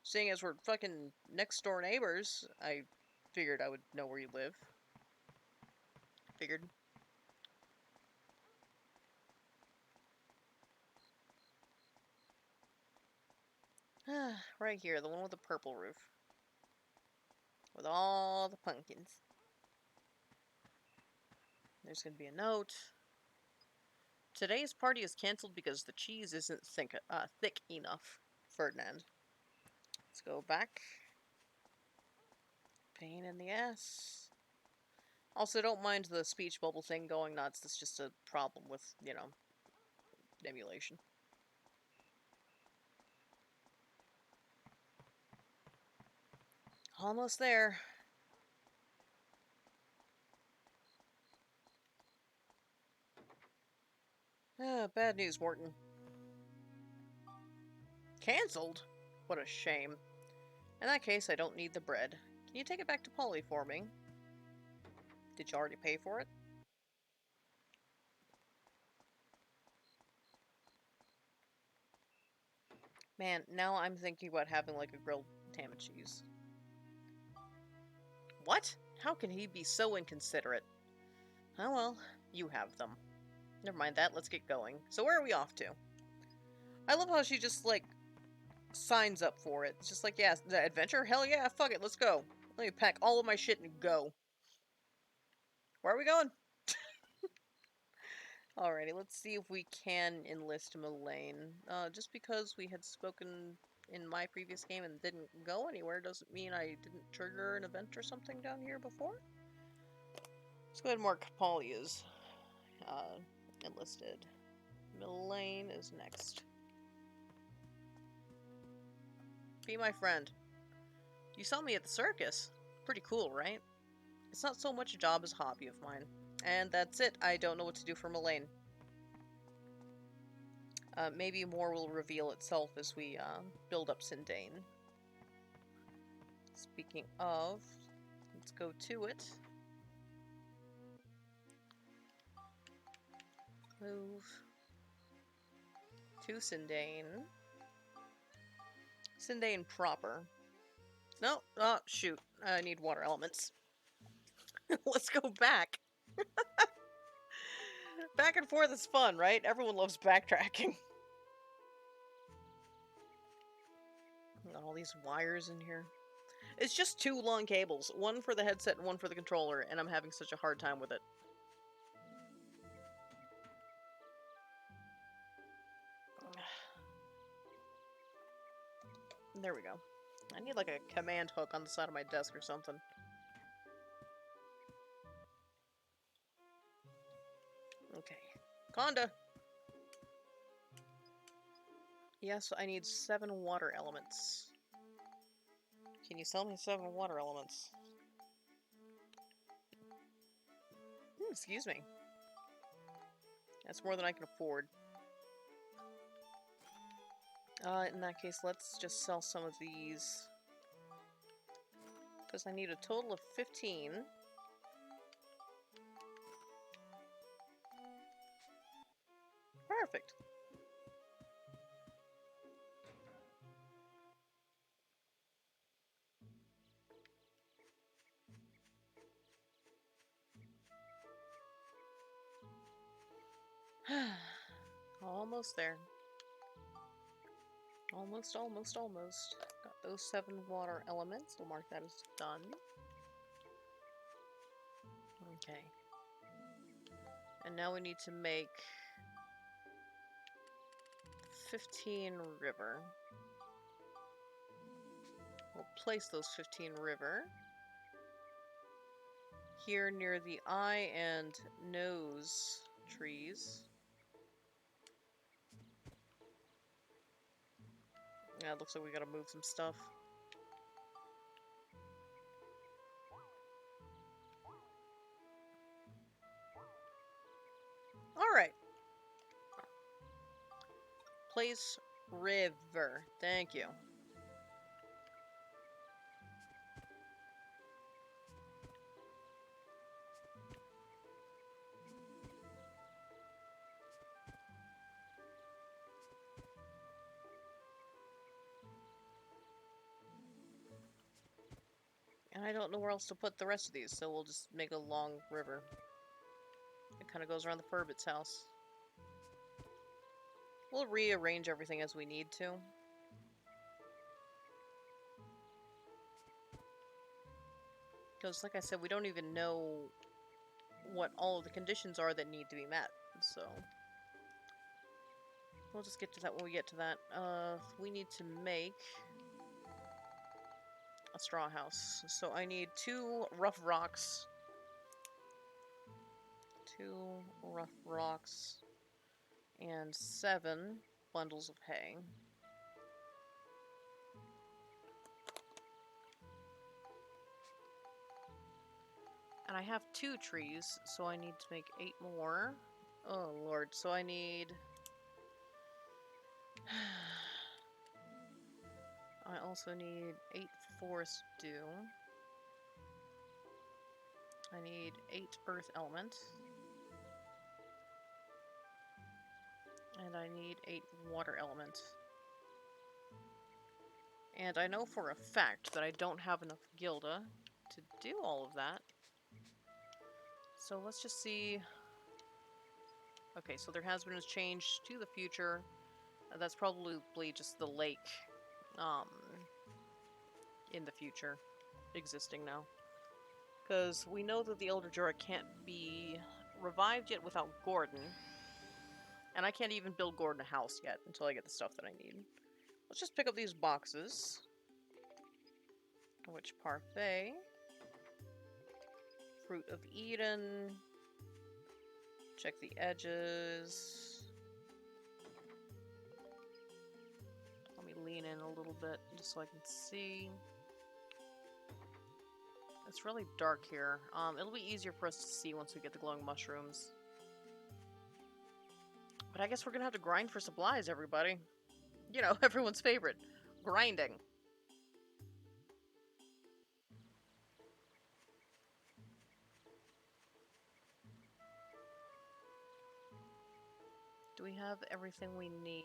Seeing as we're fucking next door neighbors, I figured I would know where you live. Figured. Right here, the one with the purple roof. With all the pumpkins. There's gonna be a note. Today's party is cancelled because the cheese isn't thick enough. Ferdinand. Let's go back. Pain in the ass. Also, don't mind the speech bubble thing going nuts. That's just a problem with, you know, emulation. Almost there. Bad news, Morton. Cancelled? What a shame. In that case, I don't need the bread. Can you take it back to Polly for me? Did you already pay for it? Man, now I'm thinking about having like a grilled ham and cheese. What? How can he be so inconsiderate? Oh well, you have them. Never mind that, let's get going. So where are we off to? I love how she just, like, signs up for it. It's just like, yeah, the adventure? Hell yeah, fuck it, let's go. Let me pack all of my shit and go. Where are we going? Alrighty, let's see if we can enlist Mullane. Just because we had spoken in my previous game and didn't go anywhere doesn't mean I didn't trigger an event or something down here before. Let's go ahead and mark Polly is enlisted. Mullane is next. Be my friend. You saw me at the circus. Pretty cool, right? It's not so much a job as a hobby of mine. And that's it. I don't know what to do for Mullane. Maybe more will reveal itself as we build up Sundane. Speaking of, let's go to it. Move to Sundane. Sundane proper. No, oh shoot. I need water elements. Let's go back. Back and forth is fun, right? Everyone loves backtracking. Got all these wires in here. It's just two long cables. One for the headset and one for the controller, and I'm having such a hard time with it. There we go. I need like a command hook on the side of my desk or something. Okay. Conda! Yes, I need 7 water elements. Can you sell me 7 water elements? Excuse me. That's more than I can afford. In that case, let's just sell some of these. Because I need a total of 15. Perfect. Almost there. Almost, almost, almost. Got those 7 water elements. We'll mark that as done. Okay. And now we need to make 15 river. We'll place those 15 river here near the eye and nose trees. Yeah, it looks like we gotta move some stuff. Alright. Place river. Thank you. And I don't know where else to put the rest of these, so we'll just make a long river. It kind of goes around the Furbit's house. We'll rearrange everything as we need to. Because, like I said, we don't even know what all of the conditions are that need to be met, so... We'll just get to that when we get to that. We need to make a straw house. So I need 2 rough rocks. 2 rough rocks. And 7 bundles of hay. And I have 2 trees, so I need to make 8 more. Oh lord, so I need... I also need 8 forest dew. I need 8 earth element. And I need 8 water element. And I know for a fact that I don't have enough Gilda to do all of that. So let's just see... Okay, so there has been a change to the future. That's probably just the lake in the future existing now. Because we know that the Elder Jorah can't be revived yet without Gordon. And I can't even build Gordon a house yet until I get the stuff that I need. Let's just pick up these boxes. Which parfait. Fruit of Eden. Check the edges. Let me lean in a little bit just so I can see. It's really dark here. It'll be easier for us to see once we get the glowing mushrooms. But I guess we're gonna have to grind for supplies, everybody. You know, everyone's favorite. Grinding. Do we have everything we need?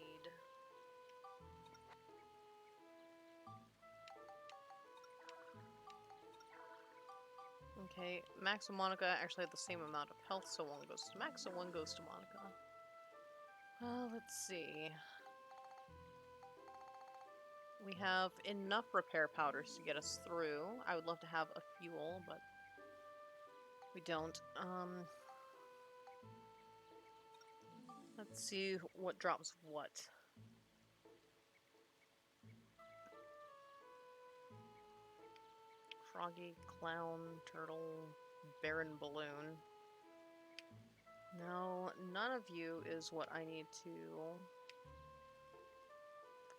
Okay, Max and Monica actually have the same amount of health, so one goes to Max and one goes to Monica. Let's see. We have enough repair powders to get us through. I would love to have a fuel, but we don't. Let's see what drops what. Froggy, clown, turtle, baron balloon. No, none of you is what I need to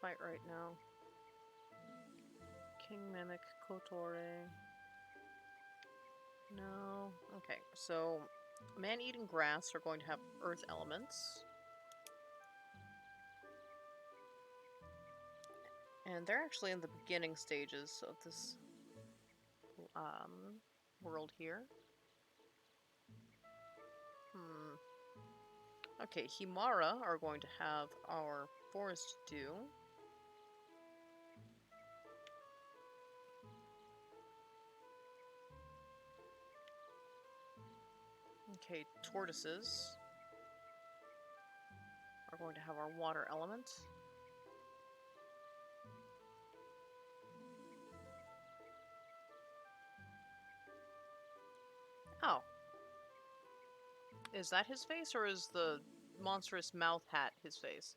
fight right now. King Mimic, Kotore. No. Okay, so man-eating grass are going to have earth elements. And they're actually in the beginning stages of this world here. Okay, Himara are going to have our forest dew. Okay, tortoises are going to have our water element. Oh. Is that his face, or is the monstrous mouth hat his face?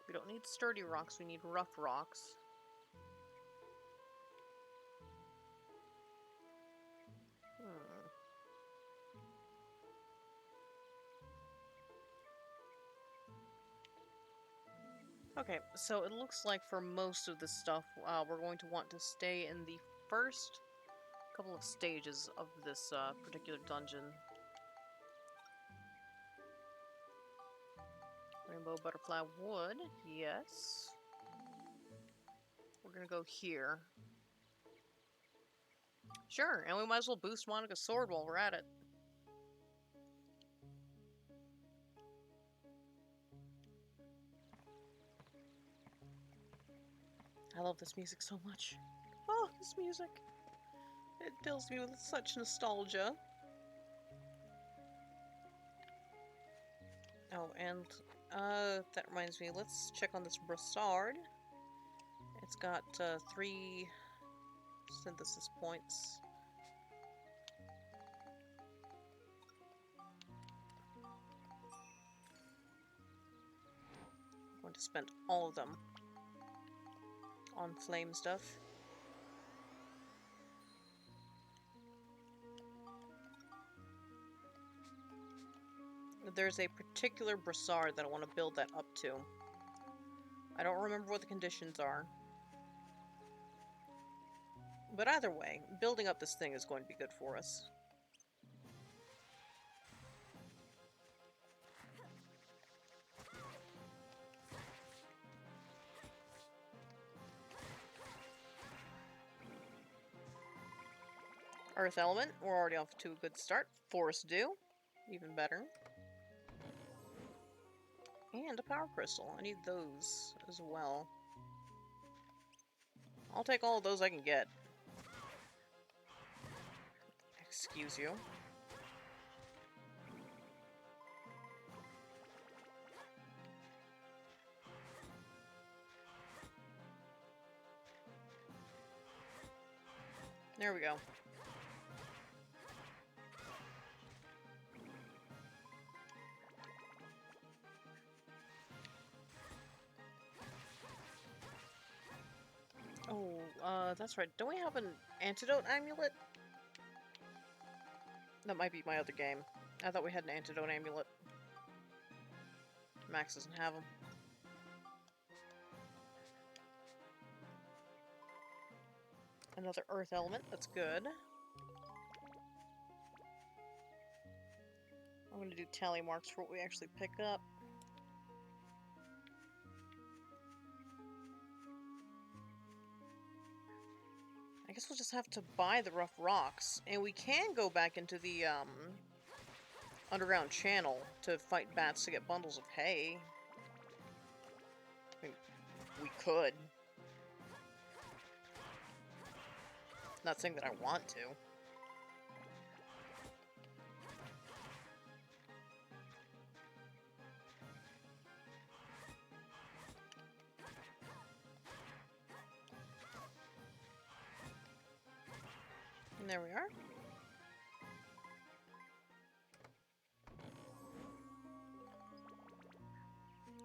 We don't need sturdy rocks, we need rough rocks. Okay, so it looks like for most of this stuff, we're going to want to stay in the first couple of stages of this particular dungeon. Rainbow butterfly wood, yes. We're gonna go here. Sure, and we might as well boost Monica's sword while we're at it. I love this music so much. Oh, this music. It fills me with such nostalgia. Oh, and that reminds me, let's check on this brassard. It's got 3 synthesis points. I'm going to spend all of them on flame stuff. There's a particular brassard that I want to build that up to. I don't remember what the conditions are. But either way, building up this thing is going to be good for us. Earth element, we're already off to a good start. Forest dew, even better. And a power crystal, I need those as well. I'll take all of those I can get. Excuse you. There we go. Oh, that's right. Don't we have an antidote amulet? That might be my other game. I thought we had an antidote amulet. Max doesn't have them. Another earth element, that's good. I'm gonna do tally marks for what we actually pick up. I guess we'll just have to buy the rough rocks. And we can go back into the, underground channel to fight bats to get bundles of hay. I mean, we could. Not saying that I want to. And there we are.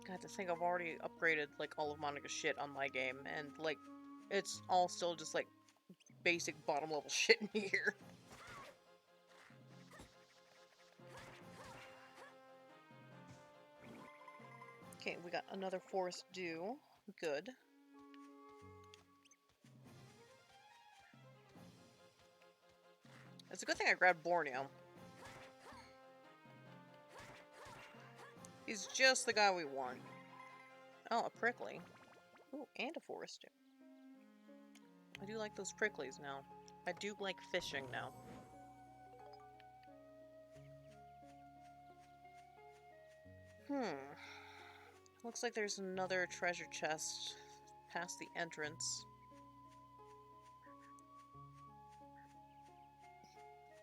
God, to think I've already upgraded, like, all of Monica's shit on my game, and, like, it's all still just, like, basic bottom-level shit in here. Okay, we got another forest dew. Good. It's a good thing I grabbed Borneo. He's just the guy we want. Oh, a prickly. Ooh, and a forest dew. I do like those pricklies now. I do like fishing now. Looks like there's another treasure chest past the entrance.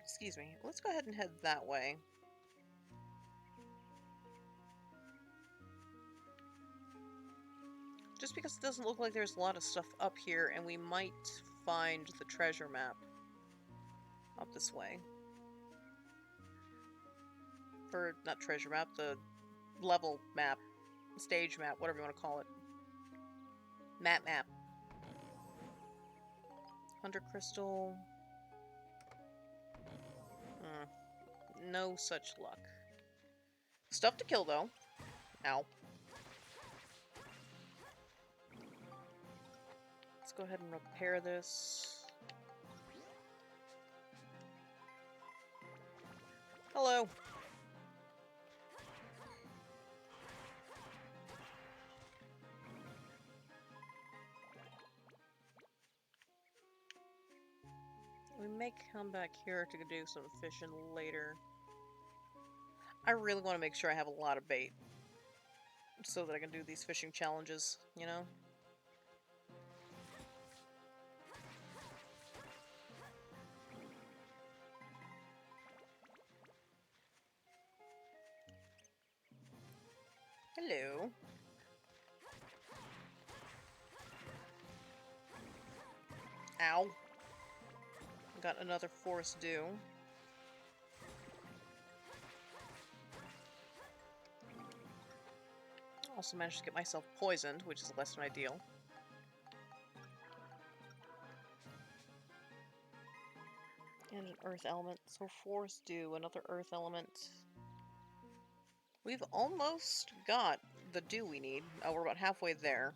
Excuse me. Let's go ahead and head that way. Just because it doesn't look like there's a lot of stuff up here, and we might find the treasure map up this way. Or, not treasure map, the level map, stage map, whatever you want to call it. Map. 100 crystal. No such luck. Stuff to kill, though. Ow. Let's go ahead and repair this. Hello. We may come back here to do some fishing later. I really want to make sure I have a lot of bait so that I can do these fishing challenges, you know? Hello. Ow. Got another forest dew. Also managed to get myself poisoned, which is less than ideal. And an earth element. So forest dew, another earth element. We've almost got the dew we need. Oh, we're about halfway there.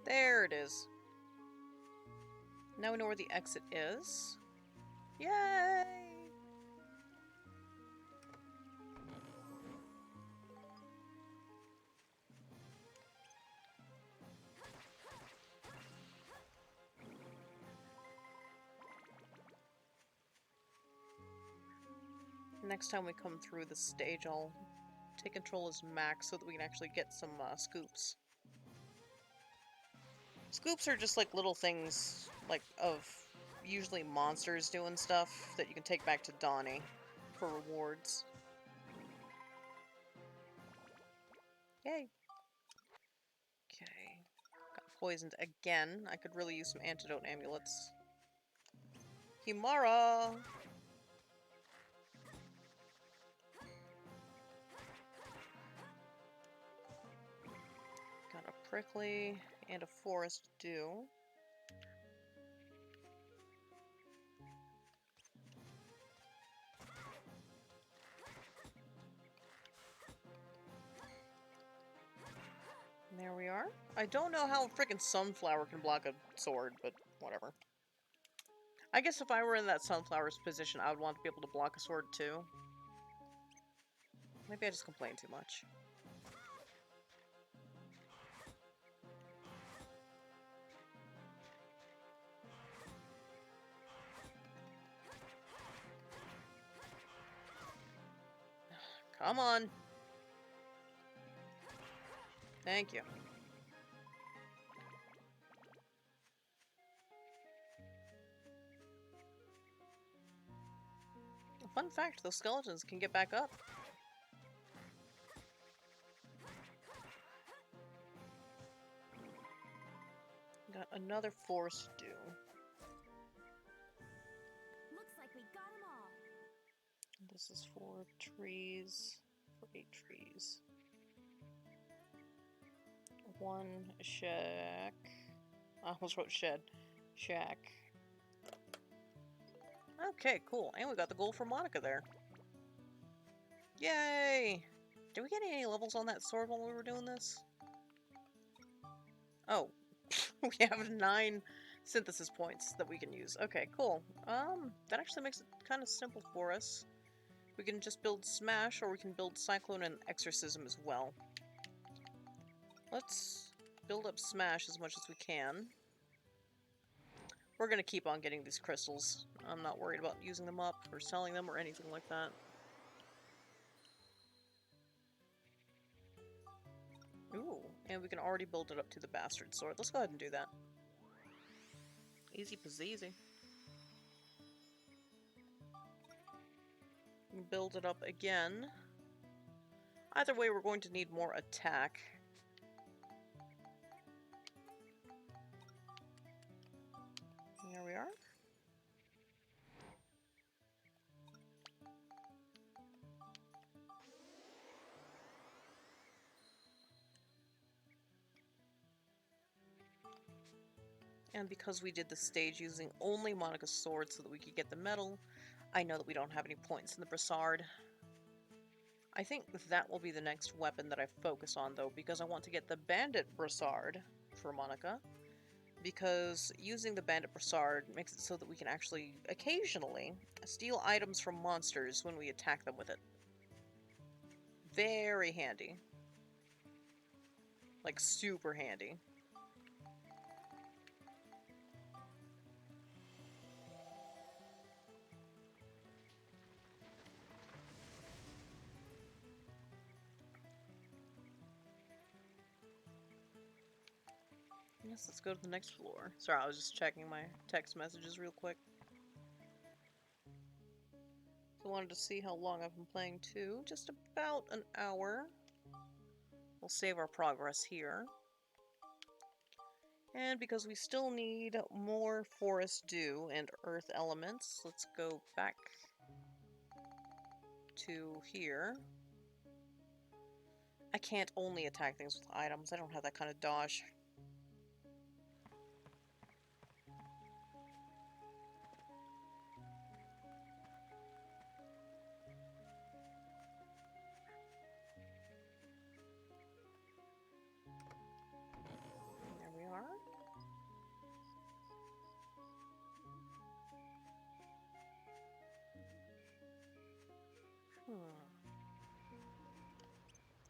There it is. Now we know where the exit is. Yay! Next time we come through the stage, I'll take control as max so that we can actually get some scoops. Scoops are just like little things, like, of usually monsters doing stuff that you can take back to Donnie for rewards. Yay. Okay. Got poisoned again. I could really use some antidote amulets. Himara! Got a prickly and a forest dew. And there we are. I don't know how a frickin' sunflower can block a sword, but whatever. I guess if I were in that sunflower's position, I would want to be able to block a sword too. Maybe I just complain too much. Come on. Thank you. Fun fact, those skeletons can get back up. Got another forest dew. Looks like we got them all. This is 4 trees, for 8 trees. 1 shack. I almost wrote shed. Shack. Okay, cool. And we got the gold from Monica there. Yay! Did we get any levels on that sword while we were doing this? Oh. We have 9 synthesis points that we can use. Okay, cool. That actually makes it kind of simple for us. We can just build Smash, or we can build Cyclone and Exorcism as well. Let's build up Smash as much as we can. We're gonna keep on getting these crystals. I'm not worried about using them up, or selling them, or anything like that. Ooh, and we can already build it up to the Bastard Sword. Let's go ahead and do that. Easy peasy. Build it up again. Either way, we're going to need more attack. There we are. And because we did the stage using only Monica's sword so that we could get the medal, I know that we don't have any points in the brassard. I think that will be the next weapon that I focus on, though, because I want to get the bandit brassard for Monica. Because using the bandit brassard makes it so that we can actually, occasionally, steal items from monsters when we attack them with it. Very handy. Like, super handy. Yes, let's go to the next floor. Sorry, I was just checking my text messages real quick. So I wanted to see how long I've been playing too. Just about an hour. We'll save our progress here. And because we still need more forest dew and earth elements, let's go back to here. I can't only attack things with items. I don't have that kind of dodge. There we are.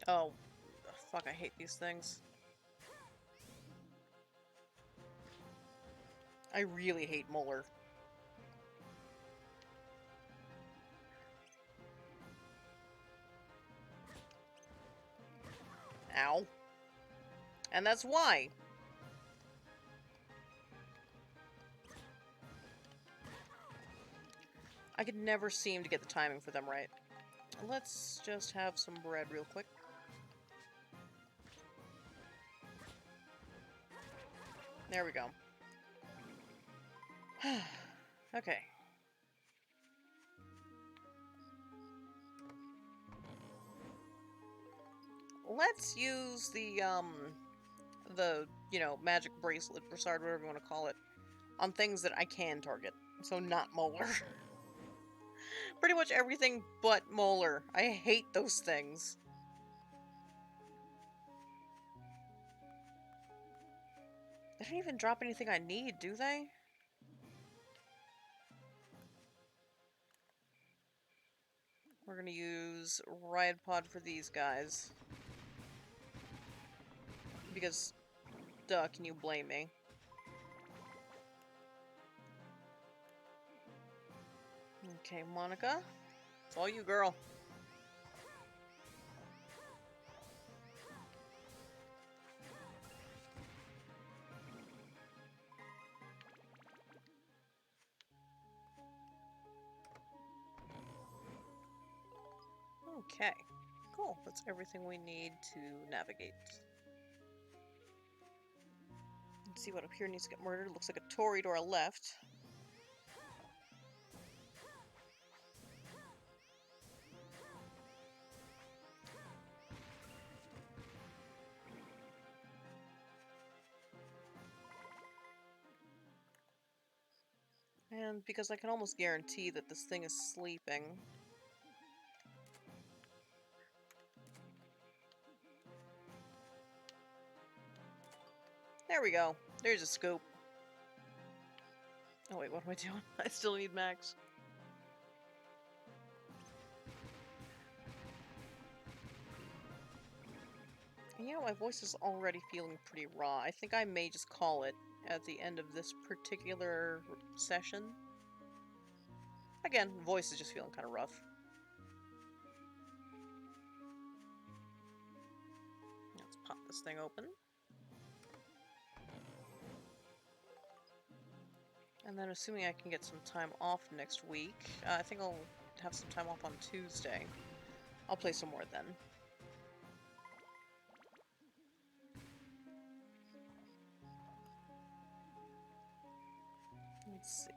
Oh, fuck, I hate these things. I really hate Molar. Ow. And that's why. I could never seem to get the timing for them right. Let's just have some bread real quick. There we go. Okay. Let's use the, magic bracelet, brassard, whatever you want to call it, on things that I can target. So not Molar. Pretty much everything but Molar. I hate those things. They don't even drop anything I need, do they? We're gonna use Riot Pod for these guys. Because, duh, can you blame me? Okay, Monica. It's all you, girl. Okay. Cool. That's everything we need to navigate. Let's see what up here needs to get murdered. Looks like a Tory to our left. And because I can almost guarantee that this thing is sleeping. There we go. There's a scoop. Oh wait, what am I doing? I still need Max. And you know, my voice is already feeling pretty raw. I think I may just call it at the end of this particular session. Again, voice is just feeling kind of rough. Let's pop this thing open. And then assuming I can get some time off next week, I think I'll have some time off on Tuesday. I'll play some more then. Let's see.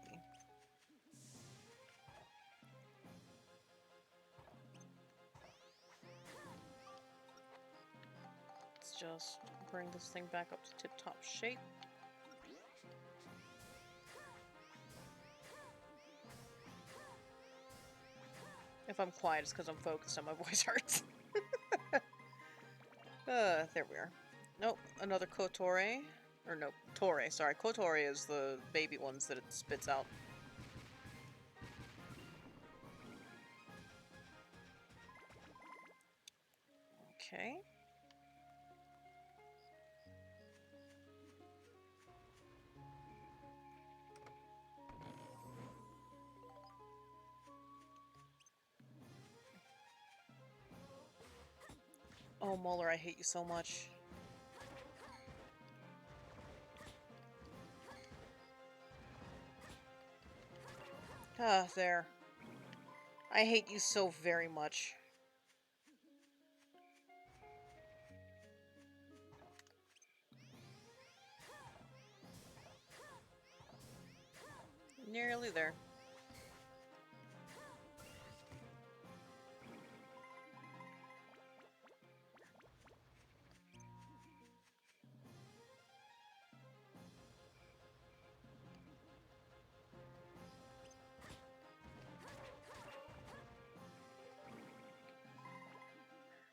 Let's just bring this thing back up to tip-top shape. If I'm quiet, it's because I'm focused on my voice hurts. There we are. Nope, another Kotore. Or no, Tore, sorry. Kotore is the baby ones that it spits out. Okay. Oh, Molar, I hate you so much. Ah, there. I hate you so very much. Nearly there.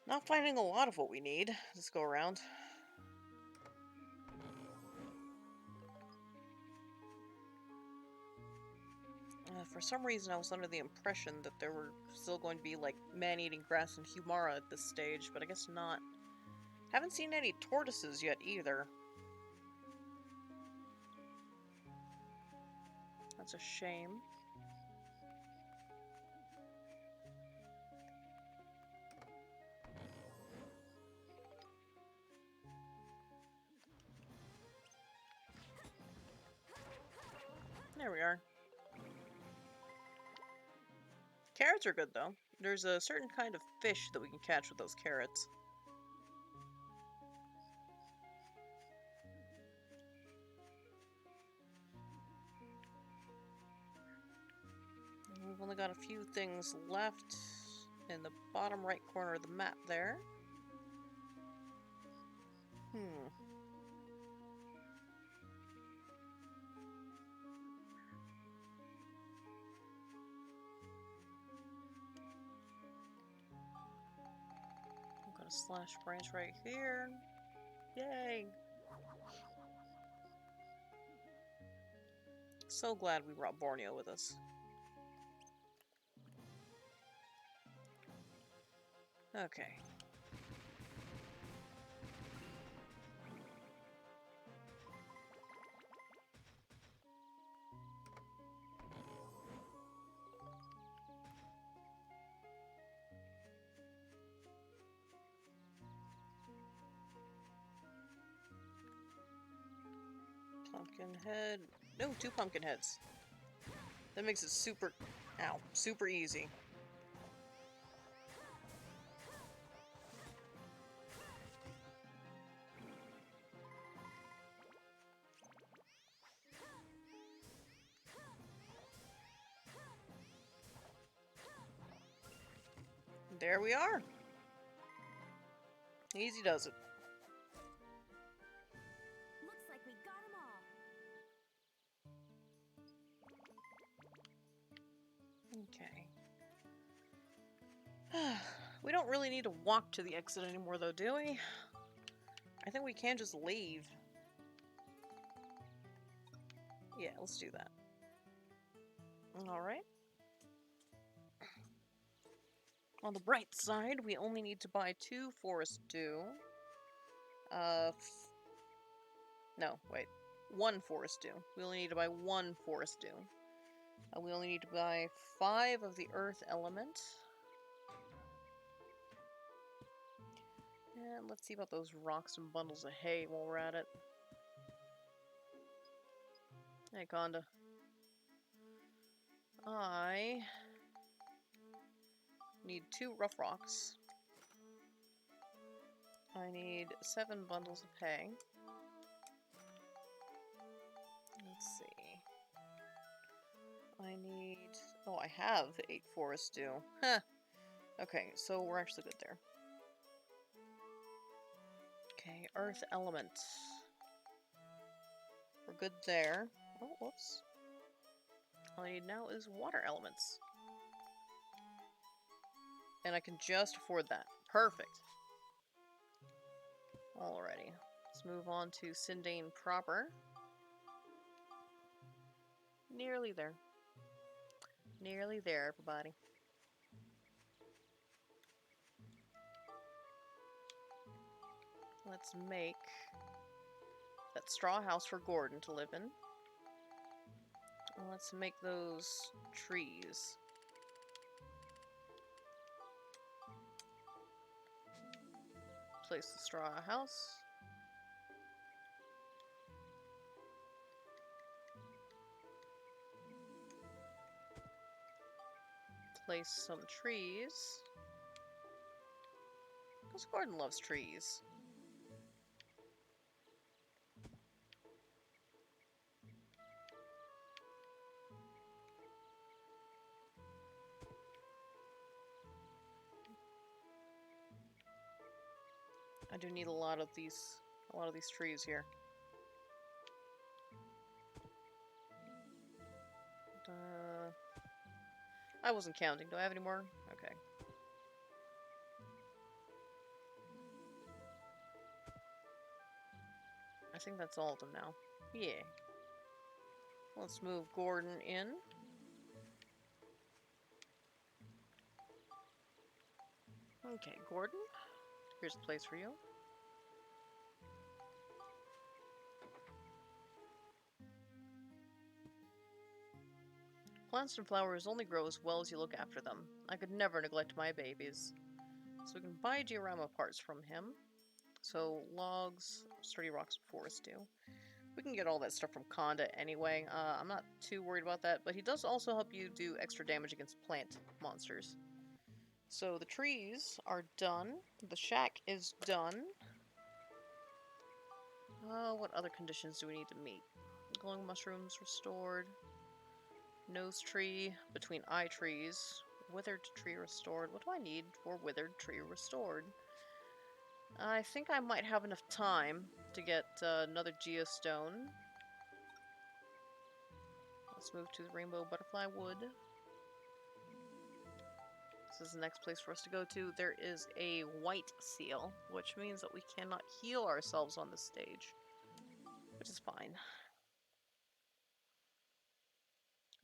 Not finding a lot of what we need this go around. For some reason, I was under the impression that there were still going to be, like, man-eating grass and Humara at this stage, but I guess not. Haven't seen any tortoises yet, either. That's a shame. There we are. Carrots are good, though. There's a certain kind of fish that we can catch with those carrots. We've only got a few things left in the bottom right corner of the map there. I've got a slash branch right here. Yay! So glad we brought Borneo with us. Okay. Pumpkin head. No, 2 pumpkin heads. That makes it super... Ow. Super easy. There we are. Easy does it. Looks like we got them all. Okay. We don't really need to walk to the exit anymore, though, do we? I think we can just leave. Yeah, let's do that. Alright. On the bright side, we only need to buy 2 Forest Dew. No, wait. 1 Forest Dew. We only need to buy 1 Forest Dew. We only need to buy 5 of the Earth Element. And let's see about those rocks and bundles of hay while we're at it. Hey, Conda. I need 2 rough rocks. I need 7 bundles of hay. Let's see. I need... Oh, I have 8 forest dew. Huh. Okay, so we're actually good there. Okay, earth element. We're good there. Oh, whoops. All I need now is water elements. And I can just afford that. Perfect. Alrighty. Let's move on to Sundane proper. Nearly there. Nearly there, everybody. Let's make that straw house for Gordon to live in. And let's make those trees. Place the straw house. Place some trees. Because Gordon loves trees. I do need a lot of these trees here. I wasn't counting. Do I have any more? Okay. I think that's all of them now. Yeah. Let's move Gordon in. Okay, Gordon. Here's a place for you. Plants and flowers only grow as well as you look after them. I could never neglect my babies. So we can buy diorama parts from him. So logs, sturdy rocks, forest dew. We can get all that stuff from Conda anyway. I'm not too worried about that, but he does also help you do extra damage against plant monsters. So the trees are done. The shack is done. What other conditions do we need to meet? Glowing mushrooms restored. Nose tree between eye trees. Withered tree restored. What do I need for withered tree restored? I think I might have enough time to get another geostone. Let's move to the rainbow butterfly wood. This is the next place for us to go to. There is a white seal, which means that we cannot heal ourselves on this stage, which is fine.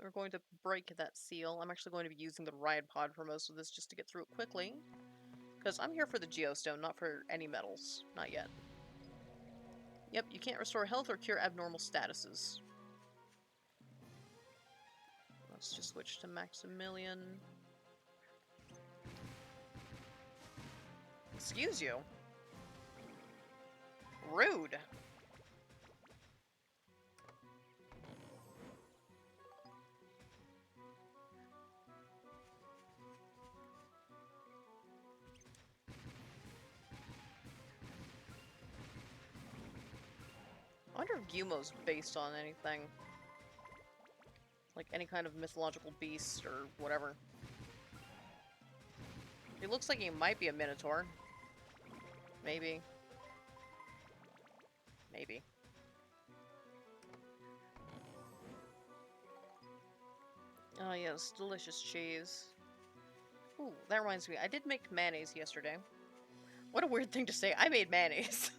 We're going to break that seal. I'm actually going to be using the riot pod for most of this just to get through it quickly. Because I'm here for the geostone, not for any metals. Not yet. Yep, you can't restore health or cure abnormal statuses. Let's just switch to Maximilian. Excuse you. Rude. I wonder if Gumo's based on anything. Like any kind of mythological beast or whatever. He looks like he might be a minotaur. Maybe. Maybe. Oh yes, delicious cheese. Ooh, that reminds me, I did make mayonnaise yesterday. What a weird thing to say, I made mayonnaise.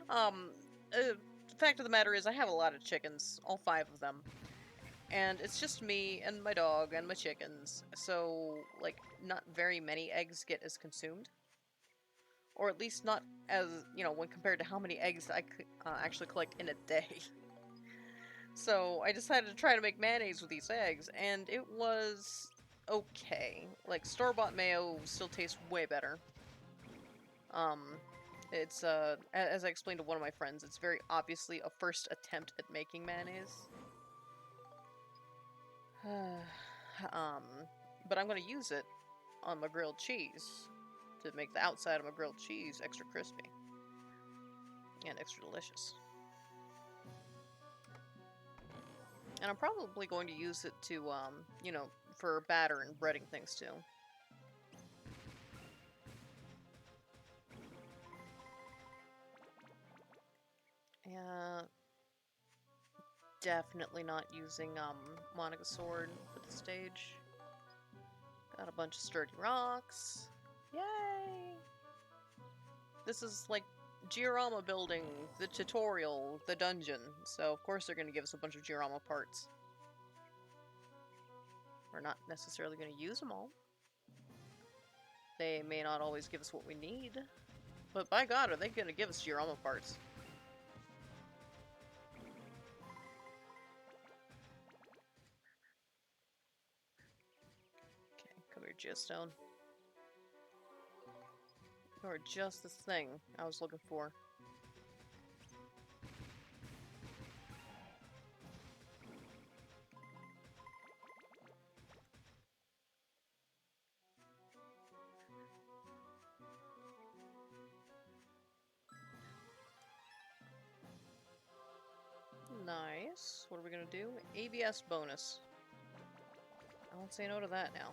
The fact of the matter is I have a lot of chickens, all 5 of them. And it's just me and my dog and my chickens, so, like, not very many eggs get as consumed. Or at least not as, you know, when compared to how many eggs I actually collect in a day. So I decided to try to make mayonnaise with these eggs, and it was okay. Like, store-bought mayo still tastes way better. It's, as I explained to one of my friends, it's very obviously a first attempt at making mayonnaise. But I'm going to use it on my grilled cheese to make the outside of my grilled cheese extra crispy and extra delicious. And I'm probably going to use it to, you know, for batter and breading things too. Yeah, definitely not using, Monica's sword for the stage. Got a bunch of sturdy rocks. Yay! This is like Diorama building, the tutorial, the dungeon. So of course they're going to give us a bunch of Diorama parts. We're not necessarily going to use them all. They may not always give us what we need. But by God, are they going to give us Diorama parts? Okay, come here, Geostone. You are just the thing I was looking for. Nice. What are we gonna do? ABS bonus. I won't say no to that now.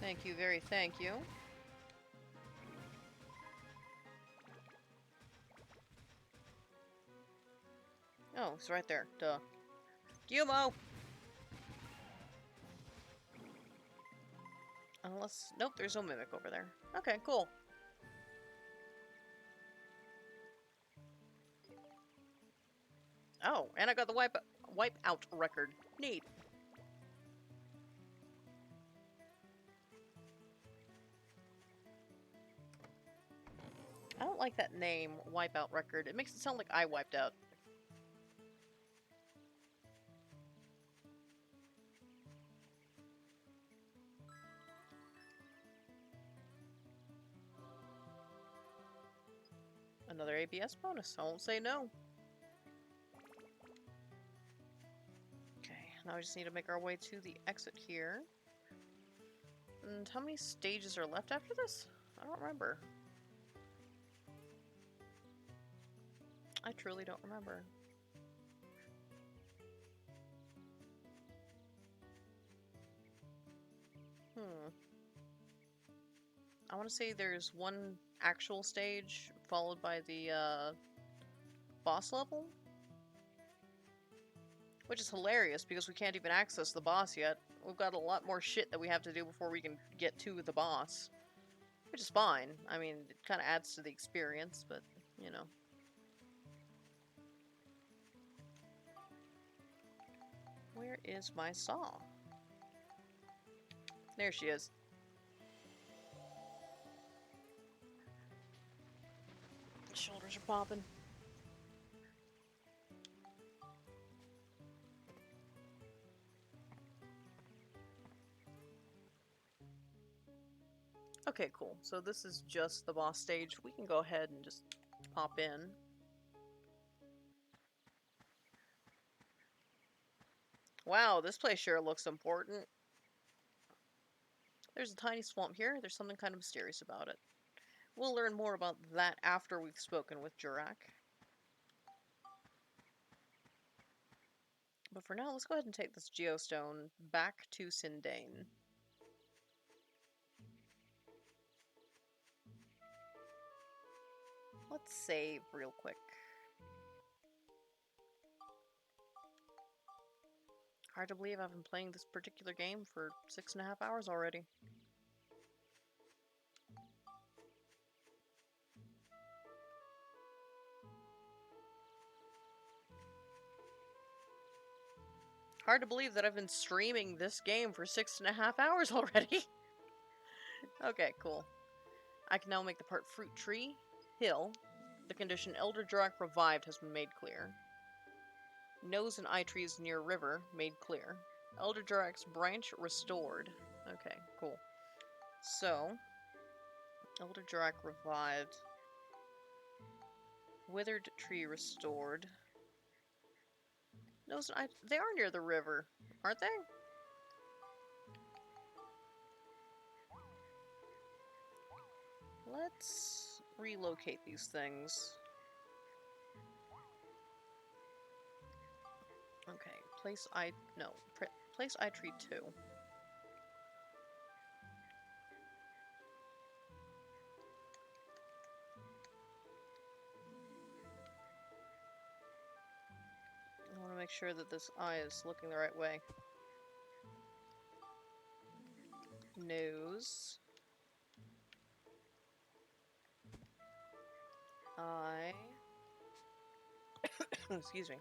Thank you, very thank you. Oh, it's right there. Duh. Gumo! Unless... Nope, there's no Mimic over there. Okay, cool. Oh, and I got the wipeout record. Neat. I don't like that name, wipeout record. It makes it sound like I wiped out. Another ABS bonus. I won't say no. Okay, now we just need to make our way to the exit here. And how many stages are left after this? I don't remember. I truly don't remember. I want to say there's one actual stage followed by the boss level. Which is hilarious because we can't even access the boss yet. We've got a lot more shit that we have to do before we can get to the boss. Which is fine. I mean, it kind of adds to the experience, but, you know. Where is my saw? There she is. Shoulders are popping. Okay, cool. So this is just the boss stage. We can go ahead and just pop in. Wow, this place sure looks important. There's a tiny swamp here. There's something kind of mysterious about it. We'll learn more about that after we've spoken with Jurak. But for now, let's go ahead and take this geostone back to Sundane. Let's save real quick. Hard to believe I've been playing this particular game for 6.5 hours already. Hard to believe that I've been streaming this game for 6.5 hours already. Okay, cool. I can now make the part Fruit Tree, Hill. The condition Elder Jurak revived has been made clear. Nose and eye trees near river made clear. Elder Jurak's branch restored. Okay, cool. So, Elder Jurak revived. Withered tree restored. No, they are near the river, aren't they? Let's relocate these things. Okay, place eye tree 2. I want to make sure that this eye is looking the right way. Nose. Eye. Excuse me.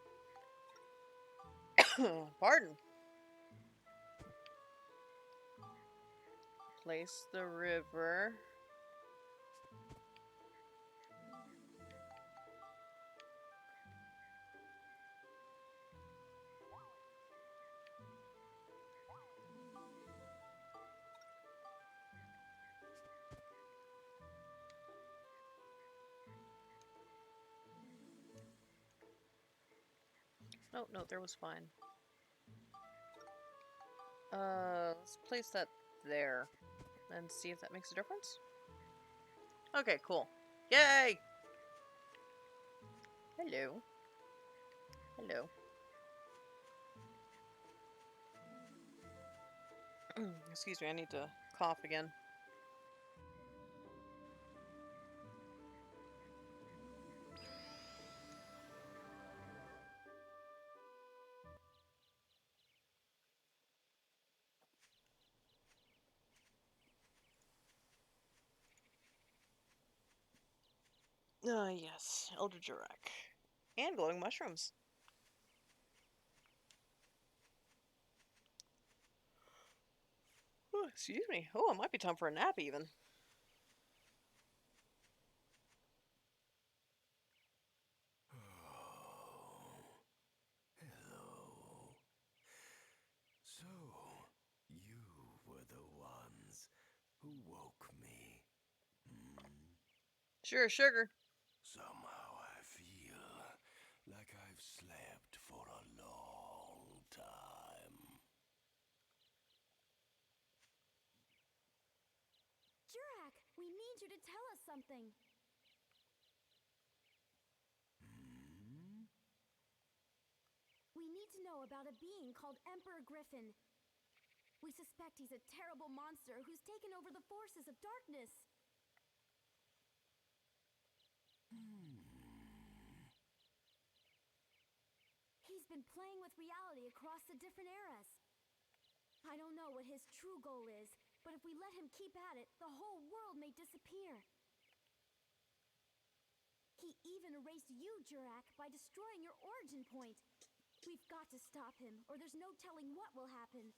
Pardon. Place the river. Oh, no, there was fine. Let's place that there and see if that makes a difference. Okay, cool. Yay! Hello. Hello. Excuse me, I need to cough again. Yes, Elder Jurak. And glowing mushrooms. Oh, excuse me. Oh, it might be time for a nap even. Oh, hello. So, you were the ones who woke me. Sure, sugar. Somehow I feel like I've slept for a long time. Jurak, we need you to tell us something. We need to know about a being called Emperor Griffin. We suspect he's a terrible monster who's taken over the forces of darkness. He's been playing with reality across the different eras. I don't know what his true goal is, but if we let him keep at it, the whole world may disappear. He even erased you, Jurak, by destroying your origin point. We've got to stop him, or there's no telling what will happen.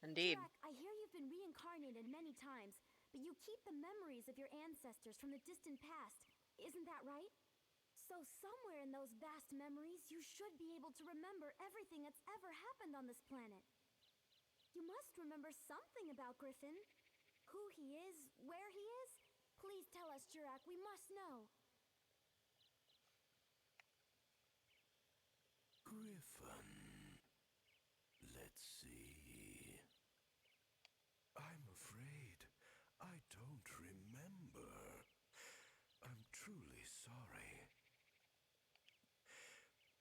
Indeed. Jurak, I hear you've been reincarnated many times, but you keep the memories of your ancestors from the distant past. Isn't that right? So somewhere in those vast memories, you should be able to remember everything that's ever happened on this planet. You must remember something about Griffin. Who he is, where he is. Please tell us, Jurak, we must know. Griffin. Let's see. I'm afraid I don't remember. I'm truly sorry.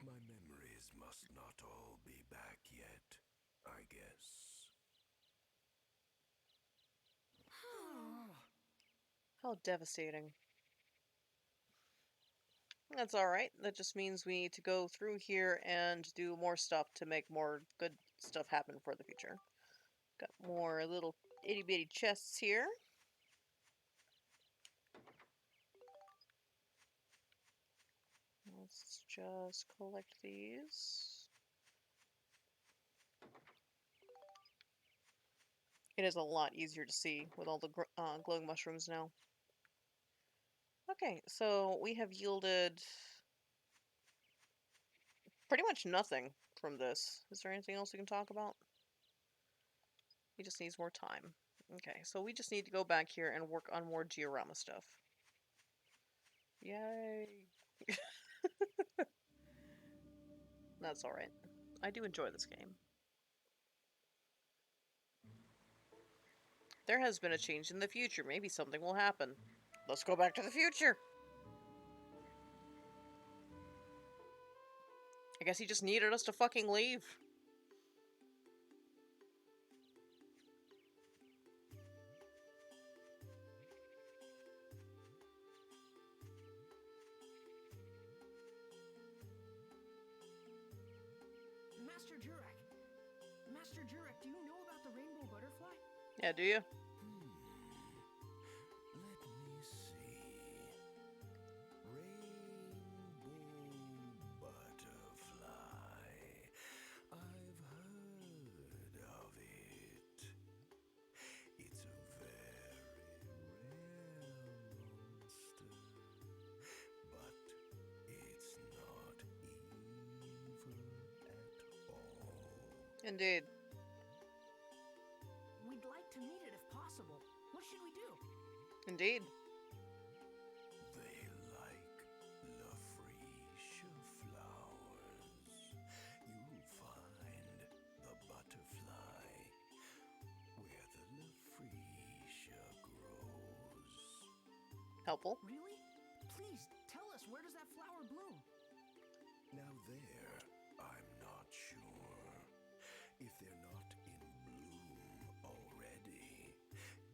My memories must not all be back yet, I guess. How devastating. That's alright. That just means we need to go through here and do more stuff to make more good stuff happen for the future. Got more little itty bitty chests here. Let's just collect these. It is a lot easier to see with all the glowing mushrooms now. Okay, so we have yielded pretty much nothing from this. Is there anything else we can talk about? He just needs more time. Okay, so we just need to go back here and work on more diorama stuff. Yay! That's alright. I do enjoy this game. There has been a change in the future. Maybe something will happen. Let's go back to the future! I guess he just needed us to fucking leave. Master Jurek. Master Jurek, do you know about the rainbow butterfly? Yeah, do you? Let me see. Rainbow butterfly. I've heard of it. It's a very rare monster, but it's not evil at all. Indeed. We'd like to meet it if possible. What should we do? Indeed. They like Lafretia flowers. You'll find the butterfly where the Lafretia grows. Helpful. Really? Please, tell us, where does that flower bloom? Now there, I'm not sure. If they're not in bloom already,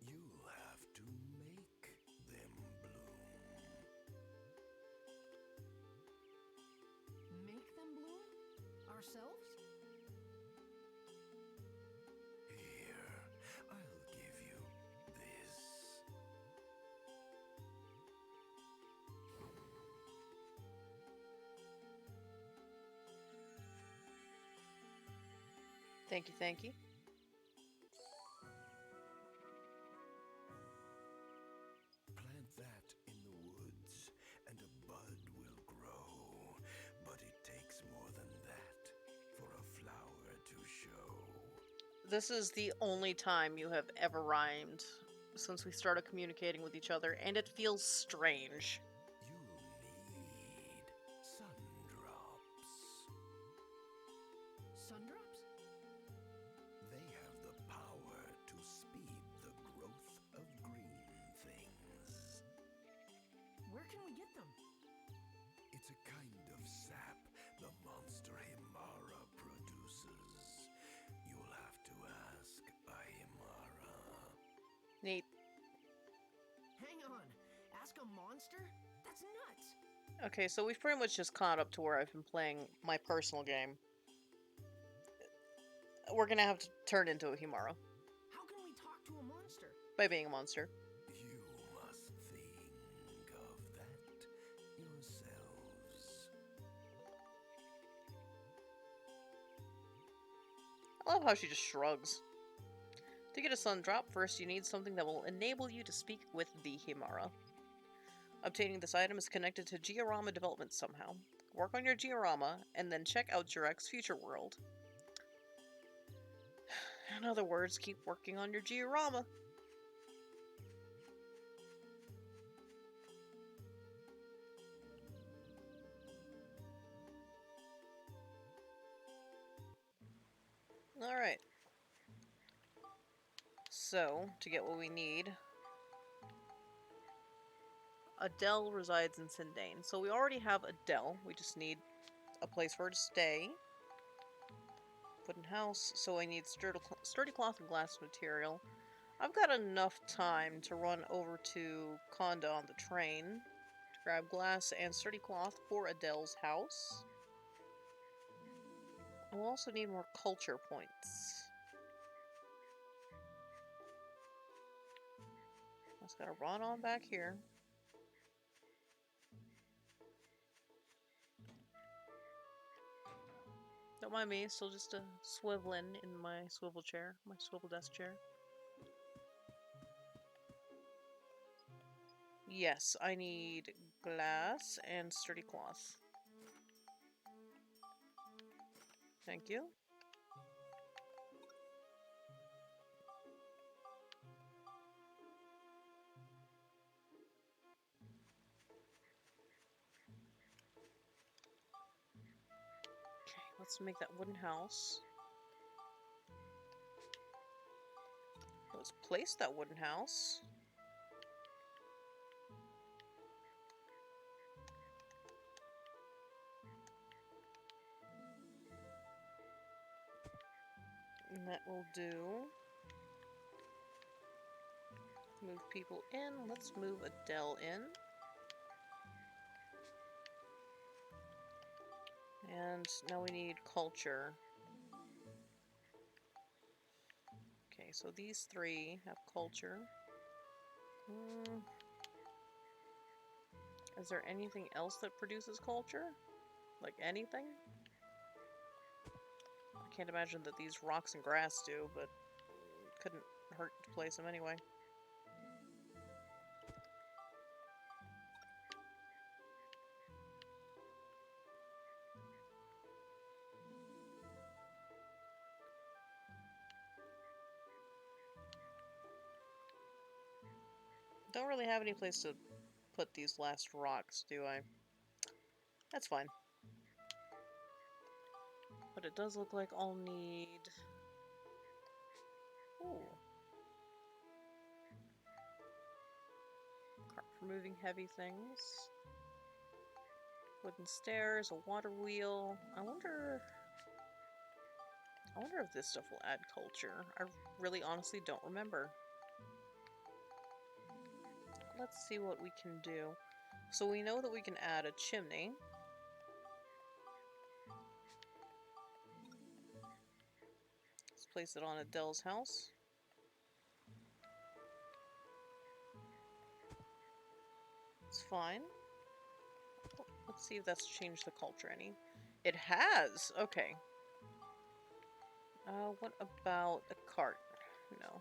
you'll have to make them bloom. Make them bloom? Ourselves? Here, I'll give you this. Thank you, thank you. Plant that in the woods, and a bud will grow. But it takes more than that for a flower to show. This is the only time you have ever rhymed since we started communicating with each other, and it feels strange. You'll need sundrops. Sundrops? They have the power to speed the growth of green things. Where can we get them? It's a kind of sap the monster Himara produces. You'll have to ask a Himara. Neat. Hang on. Ask a monster? That's nuts. Okay, so we've pretty much just caught up to where I've been playing my personal game. We're gonna have to turn into a Himara How can we talk to a monster? by being a monster. You must think of that yourselves. I love how she just shrugs. To get a sun drop, first you need something that will enable you to speak with the Himara. Obtaining this item is connected to Georama development somehow. Work on your Georama, and then check out Jurek's future world. In other words, keep working on your Georama. Alright. So, to get what we need, Adele resides in Sundane. So we already have Adele. We just need a place for her to stay. Put in house. So I need sturdy cloth and glass material. I've got enough time to run over to Conda on the train to grab glass and sturdy cloth for Adele's house. We'll also need more culture points. Just gotta run on back here. Don't mind me, still just a swiveling in my swivel chair, my swivel desk chair. Yes, I need glass and sturdy cloth. Thank you. Let's make that wooden house. Let's place that wooden house. And that will do. Move people in. Let's move Adele in. And now we need culture. Okay, so these three have culture. Is there anything else that produces culture? Like anything? I can't imagine that these rocks and grass do, but couldn't hurt to place them anyway. Don't really have any place to put these last rocks, do I? That's fine. But it does look like I'll need... Ooh. Cart for moving heavy things. Wooden stairs, a water wheel. I wonder if this stuff will add culture. I really honestly don't remember. Let's see what we can do. So we know that we can add a chimney. Let's place it on Adele's house. It's fine. Let's see if that's changed the culture any. It has! Okay. What about a cart? No.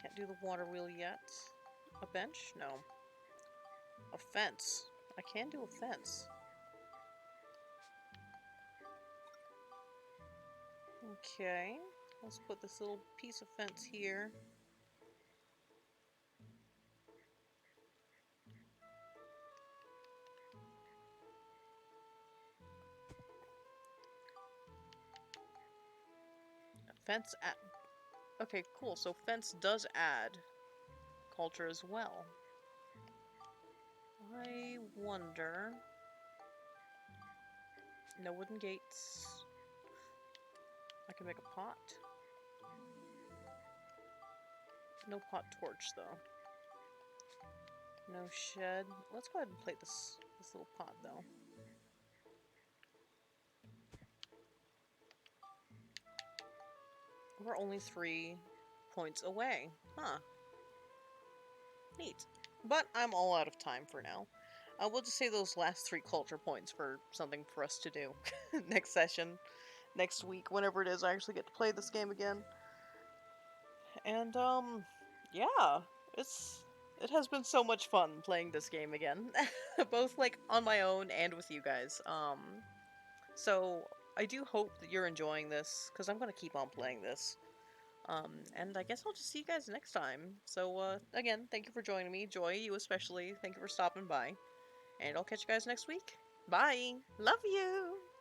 Can't do the water wheel yet. A bench? No. A fence. I can do a fence. Okay. Let's put this little piece of fence here. Fence at... Okay, cool. So fence does add culture as well. I wonder... No wooden gates. I can make a pot. No pot torch, though. No shed. Let's go ahead and plate this little pot, though. We're only 3 points away. Huh. Neat. But I'm all out of time for now. We'll just save those last 3 culture points for something for us to do next session, next week, whenever it is I actually get to play this game again. And, yeah, it has been so much fun playing this game again, both, like, on my own and with you guys. So I do hope that you're enjoying this, because I'm going to keep on playing this. And I guess I'll just see you guys next time. So, again, thank you for joining me. Joy, you especially. Thank you for stopping by. And I'll catch you guys next week. Bye! Love you!